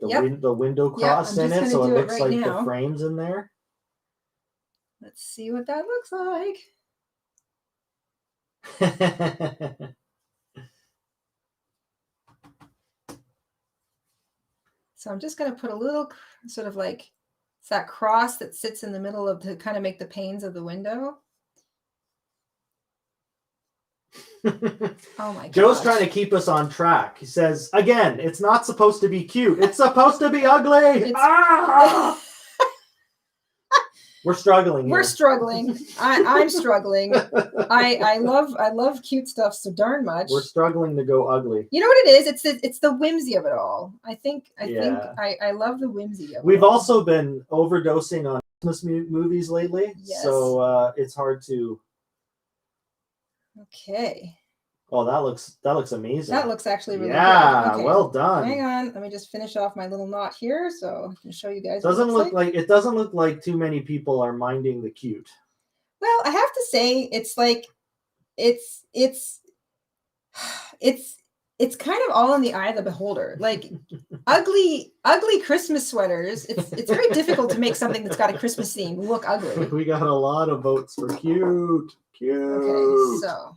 S2: Yep.
S1: the window cross in it so it looks like
S2: now.
S1: the frames in there?
S2: Let's see what that looks like. So I'm just going to put a little sort of like, it's that cross that sits in the middle of to kind of make the panes of the window. Oh my god.
S1: Joe's trying to keep us on track. He says, again, it's not supposed to be cute. It's supposed to be ugly. Ah! We're struggling.
S2: We're struggling. I'm struggling. I love cute stuff so darn much.
S1: We're struggling to go ugly.
S2: You know what it is? It's the whimsy of it all. I think I love the whimsy of it.
S1: We've also been overdosing on Christmas movies lately.
S2: Yes.
S1: So it's hard to.
S2: Okay.
S1: Oh, that looks amazing.
S2: That looks actually really good.
S1: Yeah,
S2: Okay.
S1: well done.
S2: Hang on, let me just finish off my little knot here so I can show you guys.
S1: Doesn't look like it doesn't look like too many people are minding the cute.
S2: Well, I have to say it's like it's kind of all in the eye of the beholder. Like ugly Christmas sweaters. It's very difficult to make something that's got a Christmas theme look ugly.
S1: We got a lot of votes for cute.
S2: Okay, so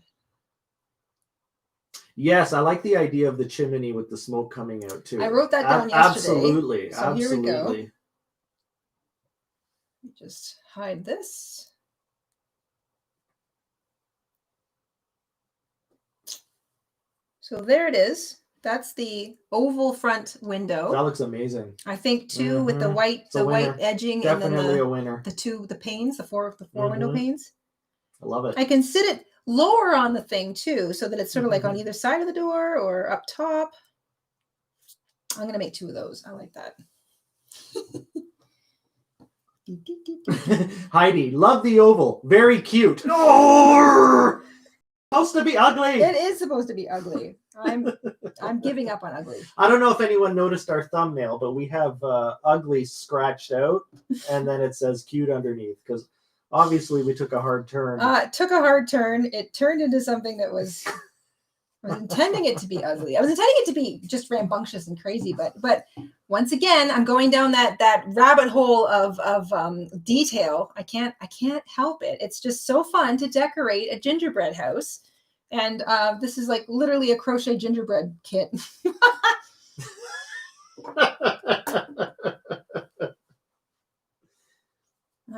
S1: yes, I like the idea of the chimney with the smoke coming out too.
S2: I wrote that down yesterday.
S1: Absolutely.
S2: So
S1: absolutely.
S2: Here we go. Just hide this. So there it is. That's the oval front window.
S1: That looks amazing.
S2: I think too with the white white edging.
S1: Definitely
S2: and then
S1: a winner.
S2: The panes, the four window panes.
S1: I love it.
S2: I can sit it lower on the thing too, so that it's sort of like on either side of the door or up top. I'm going to make 2 of those. I like that.
S1: Heidi, love the oval. Very cute. Oh, supposed to be ugly.
S2: It is supposed to be ugly. I'm giving up on ugly.
S1: I don't know if anyone noticed our thumbnail, but we have ugly scratched out, and then it says cute underneath because obviously we took a hard turn.
S2: It took a hard turn. It turned into something that was. I was intending it to be ugly. I was intending it to be just rambunctious and crazy, but once again, I'm going down that rabbit hole of detail. I can't help it. It's just so fun to decorate a gingerbread house, and this is like literally a crochet gingerbread kit.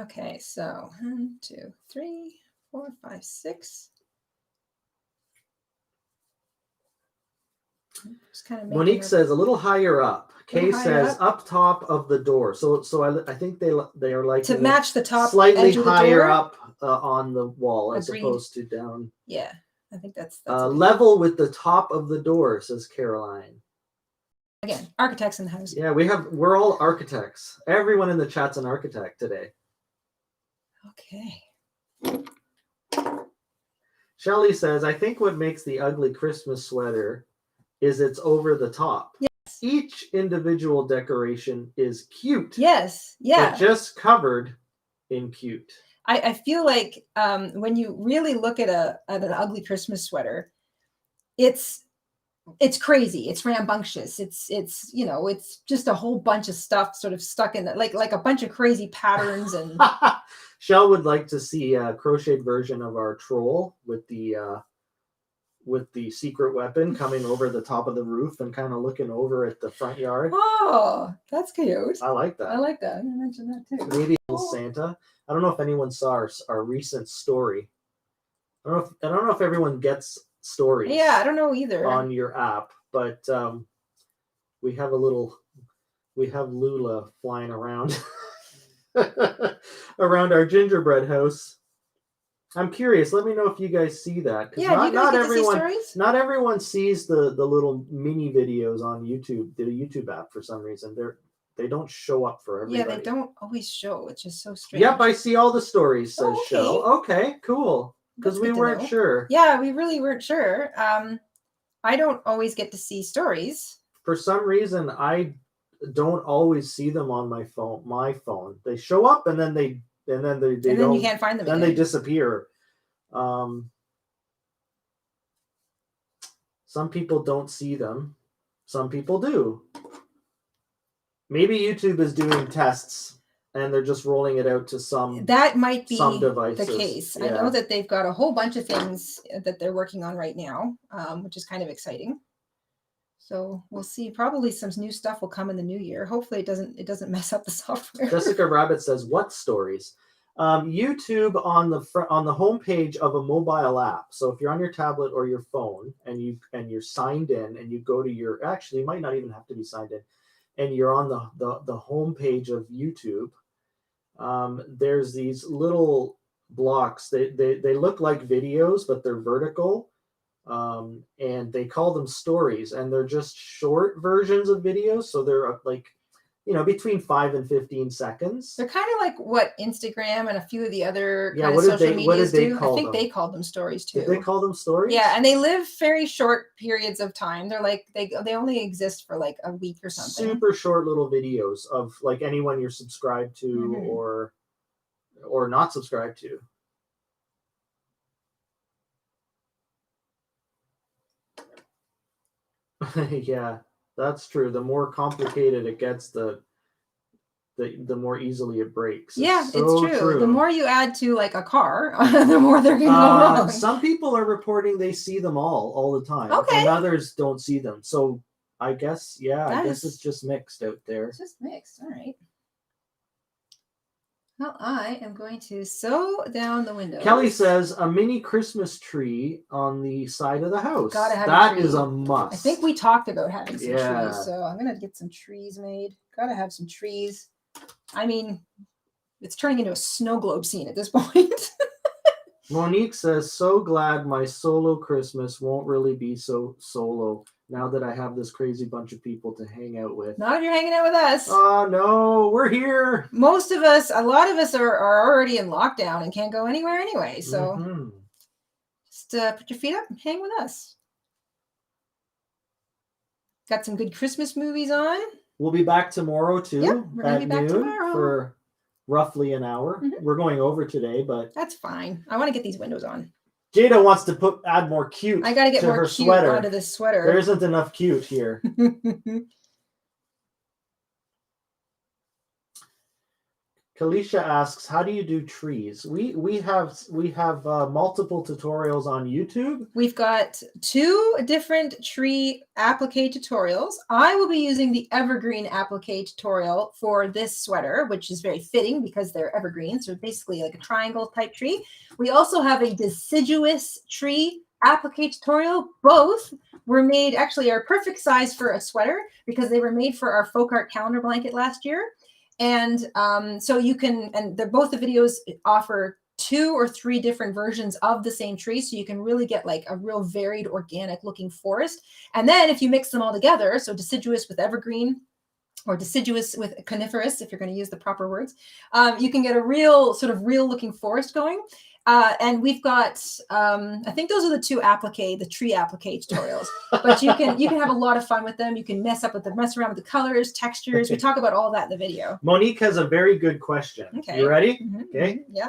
S2: Okay, so 1, 2, 3, 4, 5, 6. Just kind of
S1: Monique says a little higher up. Kay says up top of the door. So I think they are like
S2: to match the top
S1: slightly
S2: edge of the
S1: higher
S2: door.
S1: up on the wall as
S2: Agreed.
S1: opposed to down.
S2: Yeah, I think that's
S1: level with the top of the door, says Caroline.
S2: Again, architects in the house.
S1: Yeah, we're all architects. Everyone in the chat's an architect today.
S2: Okay.
S1: Shelley says, I think what makes the ugly Christmas sweater is it's over the top.
S2: Yes.
S1: Each individual decoration is cute.
S2: Yes. Yeah.
S1: But just covered in cute.
S2: I feel like when you really look at an ugly Christmas sweater, it's crazy. It's rambunctious. It's it's just a whole bunch of stuff sort of stuck in it, like a bunch of crazy patterns and.
S1: Shell would like to see a crocheted version of our troll with the with the secret weapon coming over the top of the roof and kind of looking over at the front yard.
S2: Oh, that's cute.
S1: I like that.
S2: I like that. I'm gonna mention that too.
S1: Maybe a little Santa. I don't know if anyone saw our recent story. I don't know if everyone gets stories.
S2: Yeah, I don't know either.
S1: On your app, but we have Lula flying around around our gingerbread house. I'm curious. Let me know if you guys see that.
S2: Yeah, not everyone.
S1: Not everyone sees the little mini videos on YouTube, the YouTube app for some reason. They don't show up for everybody.
S2: Yeah, they don't always show. It's just so strange.
S1: Yep, I see all the stories. Says
S2: okay.
S1: Show. Okay, cool. Because we weren't sure.
S2: Yeah, we really weren't sure. I don't always get to see stories.
S1: For some reason, I don't always see them on my phone. They show up and then they don't.
S2: Then you can't find them.
S1: Then they disappear. Some people don't see them. Some people do. Maybe YouTube is doing tests and they're just rolling it out to some. That might be some devices.
S2: The case.
S1: Yeah.
S2: I know that they've got a whole bunch of things that they're working on right now, which is kind of exciting. So we'll see. Probably some new stuff will come in the new year. Hopefully it doesn't mess up the software.
S1: Jessica Rabbit says, "What stories?" YouTube on the home page of a mobile app. So if you're on your tablet or your phone and you're signed in and you go to you might not even have to be signed in, and you're on the home page of YouTube. There's these little blocks. They look like videos, but they're vertical. And they call them stories, and they're just short versions of videos. So they're like, between 5 and 15 seconds.
S2: They're kind of like what Instagram and a few of the other kind of social medias do. I think they called them stories too.
S1: Did they call them stories?
S2: Yeah, and they live very short periods of time. They're like they only exist for like a week or something.
S1: Super short little videos of like anyone you're subscribed to or not subscribed to. Yeah, that's true. The more complicated it gets, the more easily it breaks.
S2: It's true. The more you add to like a car, the more they're going to go wrong.
S1: Some people are reporting they see them all the time.
S2: Okay.
S1: And others don't see them. So I guess, it's just mixed out there.
S2: It's just mixed. All right. Well, I am going to sew down the window.
S1: Kelly says a mini Christmas tree on the side of the house.
S2: Gotta have
S1: that
S2: a tree.
S1: Is a must.
S2: I think we talked about having some trees, so I'm gonna get some trees made. Gotta have some trees. I mean, it's turning into a snow globe scene at this point.
S1: Monique says, so glad my solo Christmas won't really be so solo now that I have this crazy bunch of people to hang out with.
S2: Not if you're hanging out with us.
S1: Oh, no, we're here.
S2: A lot of us are already in lockdown and can't go anywhere anyway. So just put your feet up and hang with us. Got some good Christmas movies on.
S1: We'll be back tomorrow, too.
S2: Yep, we're going to be back tomorrow.
S1: For roughly an hour. We're going over today, but...
S2: That's fine. I want to get these windows on.
S1: Jayda wants to add more cute.
S2: I got to get more cute
S1: sweater.
S2: onto this sweater.
S1: There isn't enough cute here. Kalisha asks, how do you do trees? We have multiple tutorials on YouTube.
S2: We've got 2 different tree applique tutorials. I will be using the evergreen applique tutorial for this sweater, which is very fitting because they're evergreen. So basically like a triangle type tree. We also have a deciduous tree applique tutorial. Both were made, actually are perfect size for a sweater because they were made for our folk art calendar blanket last year. And so you can, and both the videos offer 2 or 3 different versions of the same tree. So you can really get like a real varied organic looking forest. And then if you mix them all together, so deciduous with evergreen or deciduous with coniferous, if you're going to use the proper words, you can get a real looking forest going. And we've got, I think those are the 2 the tree applique tutorials, but you can have a lot of fun with them. You can mess around with the colors, textures. We talk about all that in the video.
S1: Monique has a very good question.
S2: Okay.
S1: You ready?
S2: Mm-hmm.
S1: Okay.
S2: Yeah.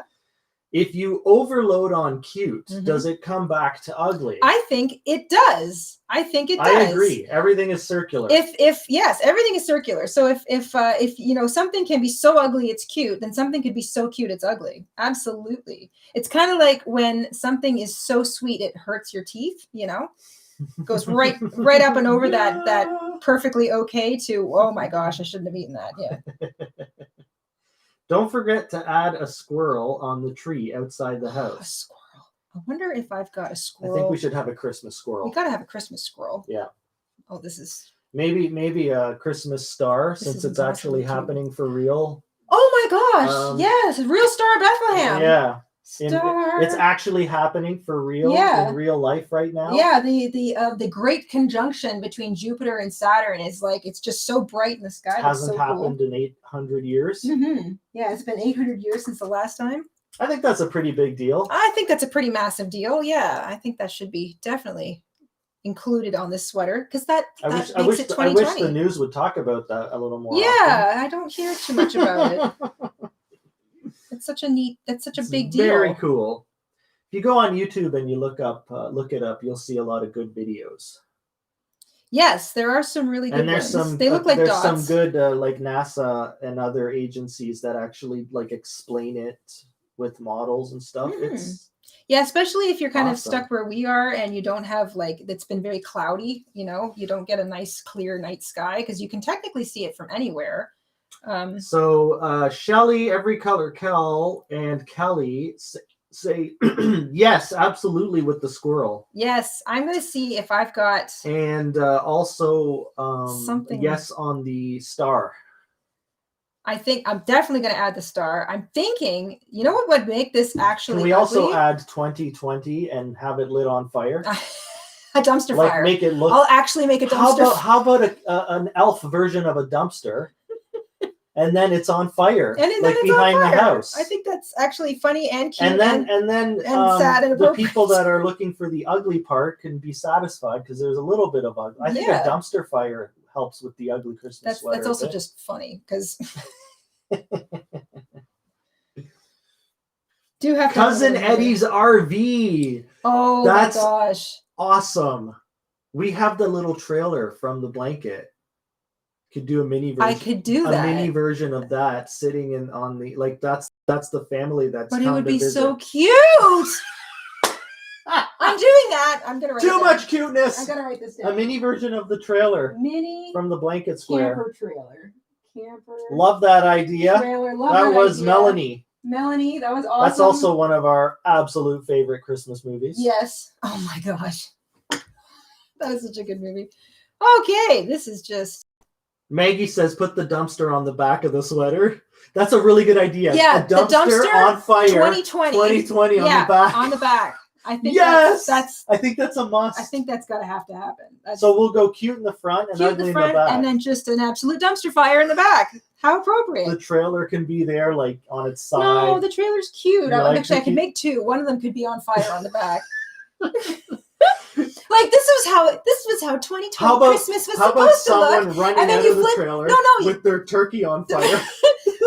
S1: If you overload on cute, does it come back to ugly?
S2: I think it does. I think it does.
S1: I agree. Everything is circular.
S2: If yes, everything is circular. So if you know something can be so ugly it's cute, then something could be so cute it's ugly. Absolutely. It's kind of like when something is so sweet it hurts your teeth, you know? Goes right up and over that perfectly okay to, oh my gosh, I shouldn't have eaten that. Yeah.
S1: Don't forget to add a squirrel on the tree outside the house.
S2: A squirrel. I wonder if I've got a squirrel.
S1: I think we should have a Christmas squirrel.
S2: We gotta have a Christmas squirrel.
S1: Yeah.
S2: Oh, this is
S1: maybe a Christmas star, since it's actually happening for real.
S2: Oh my gosh! Yes, real Star of Bethlehem.
S1: Yeah.
S2: Star.
S1: It's actually happening for real in real life right now.
S2: Yeah, the great conjunction between Jupiter and Saturn is like, it's just so bright in the sky.
S1: It hasn't happened in 800 years.
S2: Yeah, it's been 800 years since the last time.
S1: I think that's a pretty big deal.
S2: I think that's a pretty massive deal. Yeah, I think that should be definitely included on this sweater, because that makes it 2020.
S1: I wish the news would talk about that a little more.
S2: Yeah, often. I don't hear too much about it. It's such a big deal.
S1: Very cool. If you go on YouTube and you look it up, you'll see a lot of good videos.
S2: Yes, there are some really good ones. They look like
S1: there's
S2: dots.
S1: Some good like NASA and other agencies that actually like explain it with models and stuff.
S2: Yeah, especially if you're kind of stuck where we are and you don't have like, it's been very cloudy, you know, you don't get a nice clear night sky, because you can technically see it from anywhere.
S1: So Shelly, Every Color Kel, and Kelly say yes, absolutely, with the squirrel.
S2: Yes, I'm going to see if I've got.
S1: And also
S2: something.
S1: Yes on the star.
S2: I think I'm definitely going to add the star. I'm thinking, you know what would make this actually
S1: Can we
S2: ugly?
S1: also add 2020 and have it lit on fire?
S2: A dumpster fire.
S1: Make it look.
S2: I'll actually make a dumpster.
S1: How about an elf version of a dumpster? And then it's on fire, like behind the house.
S2: I think that's actually funny and cute.
S1: And then
S2: sad and
S1: the people that are looking for the ugly part can be satisfied, because there's a little bit of ugly. I think a dumpster fire helps with the ugly Christmas sweater.
S2: That's also just funny, because do have
S1: Cousin Eddie's RV.
S2: Oh, that's my gosh,
S1: awesome! We have the little trailer from the blanket. Could do a mini version.
S2: I could do that.
S1: A mini version of that sitting in on the, like, that's the family that's.
S2: But it would be so cute. I'm doing that. I'm gonna write
S1: too much cuteness.
S2: I'm gonna write this down.
S1: A mini version of the trailer.
S2: Mini
S1: from the blanket square.
S2: Camper trailer. Camper.
S1: Love that idea.
S2: Trailer. Love
S1: that was idea. Melanie.
S2: Melanie, that was awesome.
S1: That's also one of our absolute favorite Christmas movies.
S2: Yes. Oh my gosh. That was such a good movie. Okay, this is just.
S1: Maggie says, put the dumpster on the back of the sweater. That's a really good idea.
S2: Yeah,
S1: the dumpster on fire.
S2: 2020.
S1: 2020 on the back.
S2: On the back. I think
S1: yes! I think that's a must.
S2: I think that's got to have to happen.
S1: So we'll go cute in the front and ugly in the back.
S2: And then just an absolute dumpster fire in the back. How appropriate.
S1: The trailer can be there, like, on its side.
S2: No, the trailer's cute. Actually, I could make two. One of them could be on fire on the back. Like, this was how 2020 Christmas was supposed to look.
S1: How about someone running out of the trailer with their turkey on fire?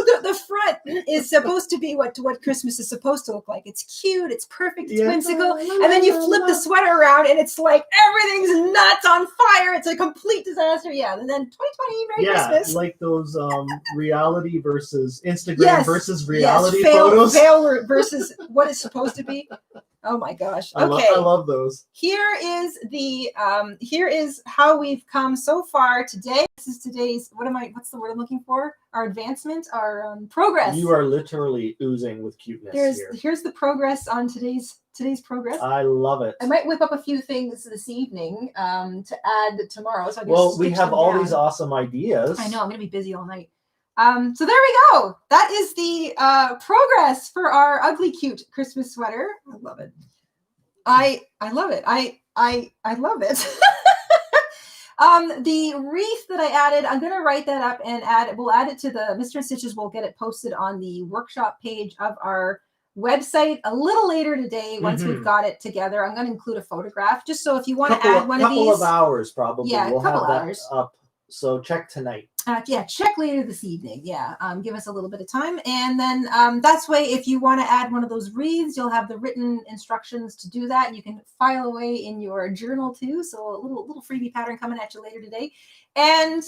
S2: The front is supposed to be what Christmas is supposed to look like. It's cute, it's perfect, it's whimsical, and then you flip the sweater around and it's like everything's nuts on fire. It's a complete disaster. Yeah, and then 2020 Merry Christmas.
S1: Like those reality versus Instagram versus reality
S2: fail
S1: photos.
S2: Versus what it's supposed to be. Oh my gosh. Okay.
S1: I love those.
S2: Here is how we've come so far today. This is today's, what's the word I'm looking for? Our advancement, our progress.
S1: You are literally oozing with cuteness
S2: Here's the progress on today's progress.
S1: I love it.
S2: I might whip up a few things this evening to add tomorrow. So
S1: we have all these awesome ideas.
S2: I know, I'm going to be busy all night. So there we go. That is the progress for our ugly cute Christmas sweater. I love it. I love it. I love it. The wreath that I added, I'm going to write that up and we'll add it to the Mr. Stitches. We'll get it posted on the workshop page of our website a little later today. Once we've got it together, I'm going to include a photograph just so if you want to add one of these.
S1: Couple of hours probably.
S2: Yeah,
S1: we'll
S2: a couple
S1: have
S2: hours.
S1: That up. So check tonight.
S2: Yeah, check later this evening. Yeah, give us a little bit of time. And then that's way, if you want to add one of those wreaths, you'll have the written instructions to do that. You can file away in your journal too. So a little freebie pattern coming at you later today. And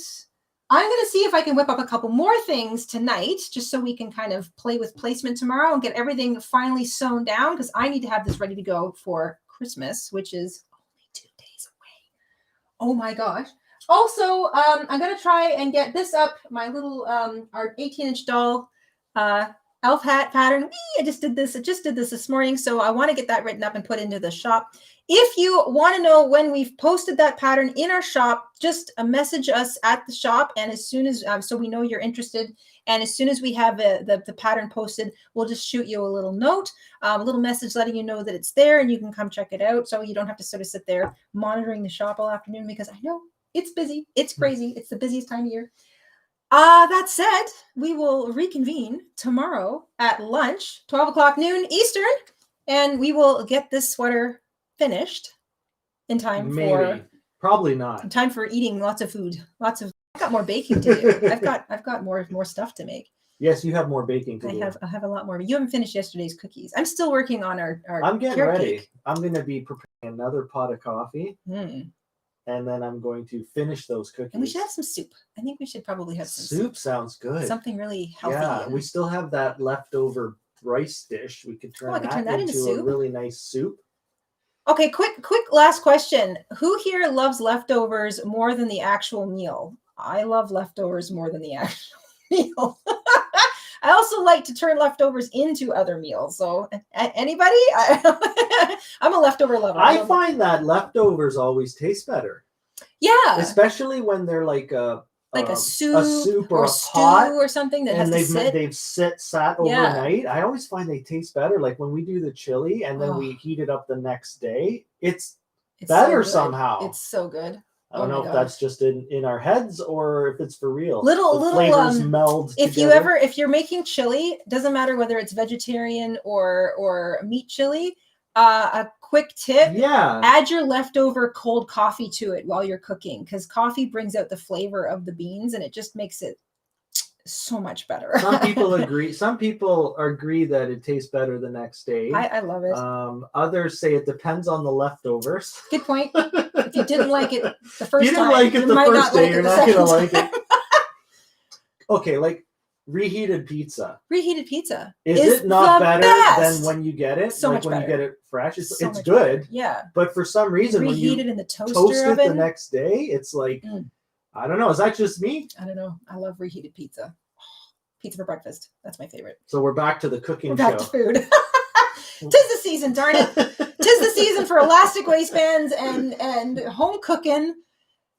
S2: I'm going to see if I can whip up a couple more things tonight, just so we can kind of play with placement tomorrow and get everything finally sewn down, because I need to have this ready to go for Christmas, which is only 2 days away. Oh my gosh. Also, I'm going to try and get this up, my little, our 18-inch doll elf hat pattern. I just did this this morning, so I want to get that written up and put into the shop. If you want to know when we've posted that pattern in our shop, just message us at the shop, and as soon as, so we know you're interested, and as soon as we have the pattern posted, we'll just shoot you a little note, a little message letting you know that it's there, and you can come check it out, so you don't have to sort of sit there monitoring the shop all afternoon, because I know it's busy. It's crazy. It's the busiest time of year. That said, we will reconvene tomorrow at lunch, 12 o'clock noon Eastern, and we will get this sweater finished in time
S1: probably not
S2: in time for eating lots of food. I've got more baking to do. I've got more stuff to make.
S1: Yes, you have more baking to do.
S2: I have a lot more. But you haven't finished yesterday's cookies. I'm still working on our
S1: I'm getting ready.
S2: Cake.
S1: I'm going to be preparing another pot of coffee. And then I'm going to finish those cookies.
S2: And we should have some soup. I think we should probably have some
S1: soup. Sounds good.
S2: Something really healthy.
S1: Yeah, we still have that leftover rice dish. We could turn that into a really nice soup.
S2: Okay, quick last question. Who here loves leftovers more than the actual meal? I love leftovers more than the actual meal. I also like to turn leftovers into other meals. So anybody? I'm a leftover lover.
S1: I find that leftovers always taste better.
S2: Yeah.
S1: Especially when they're like a
S2: soup
S1: or a
S2: stew
S1: pot,
S2: or something that has to sit.
S1: They've sat overnight. I always find they taste better. Like when we do the chili and then we heat it up the next day, it's better somehow.
S2: It's so good.
S1: I don't know if that's just in our heads or if it's for real.
S2: Little
S1: flavors meld
S2: together. If you're making chili, doesn't matter whether it's vegetarian or meat chili. A quick tip: add your leftover cold coffee to it while you're cooking, because coffee brings out the flavor of the beans and it just makes it so much better.
S1: Some people agree. Some people agree that it tastes better the next day.
S2: I love it.
S1: Others say it depends on the leftovers.
S2: Good point. If you didn't like it the first
S1: time, you're not gonna like it. Okay, like reheated pizza.
S2: Reheated pizza.
S1: Is it not better than when you get it?
S2: So much better.
S1: When you get it fresh, it's good.
S2: Better. Yeah.
S1: But for some reason,
S2: reheat
S1: when you
S2: it in the toast
S1: it the next day, it's like I don't know. Is that just me?
S2: I don't know. I love reheated pizza. Pizza for breakfast. That's my favorite.
S1: So we're back to the cooking
S2: show. Back to food. Tis the season, darn it. Tis the season for elastic waistbands and home cooking.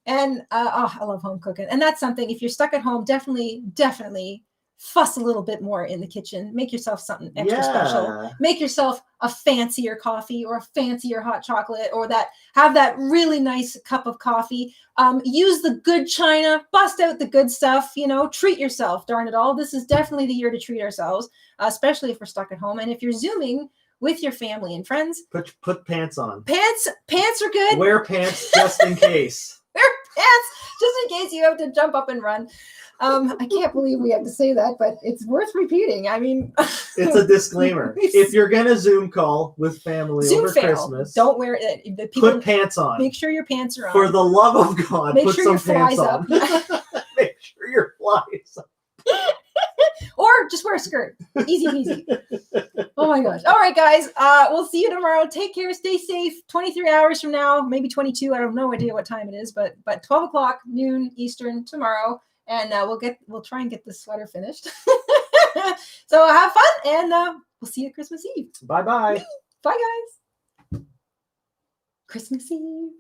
S2: And I love home cooking. And that's something, if you're stuck at home, definitely fuss a little bit more in the kitchen. Make yourself something extra special. Make yourself a fancier coffee or a fancier hot chocolate, or have that really nice cup of coffee. Use the good china, bust out the good stuff, treat yourself, darn it all. This is definitely the year to treat ourselves, especially if we're stuck at home. And if you're Zooming with your family and friends,
S1: put pants on.
S2: Pants are good.
S1: Wear pants just in case.
S2: Wear pants just in case you have to jump up and run. I can't believe we have to say that, but it's worth repeating. I mean,
S1: it's a disclaimer. If you're gonna Zoom call with family over Christmas,
S2: don't wear it.
S1: Put pants on.
S2: Make sure your pants are on.
S1: For the love of God, put some pants on. Make sure your flies up.
S2: Or just wear a skirt. Easy peasy. Oh my gosh. All right, guys. We'll see you tomorrow. Take care. Stay safe. 23 hours from now, maybe 22. I have no idea what time it is, but 12 o'clock noon Eastern tomorrow. And we'll try and get this sweater finished. So have fun, and we'll see you Christmas Eve.
S1: Bye-bye.
S2: Bye, guys. Christmas Eve.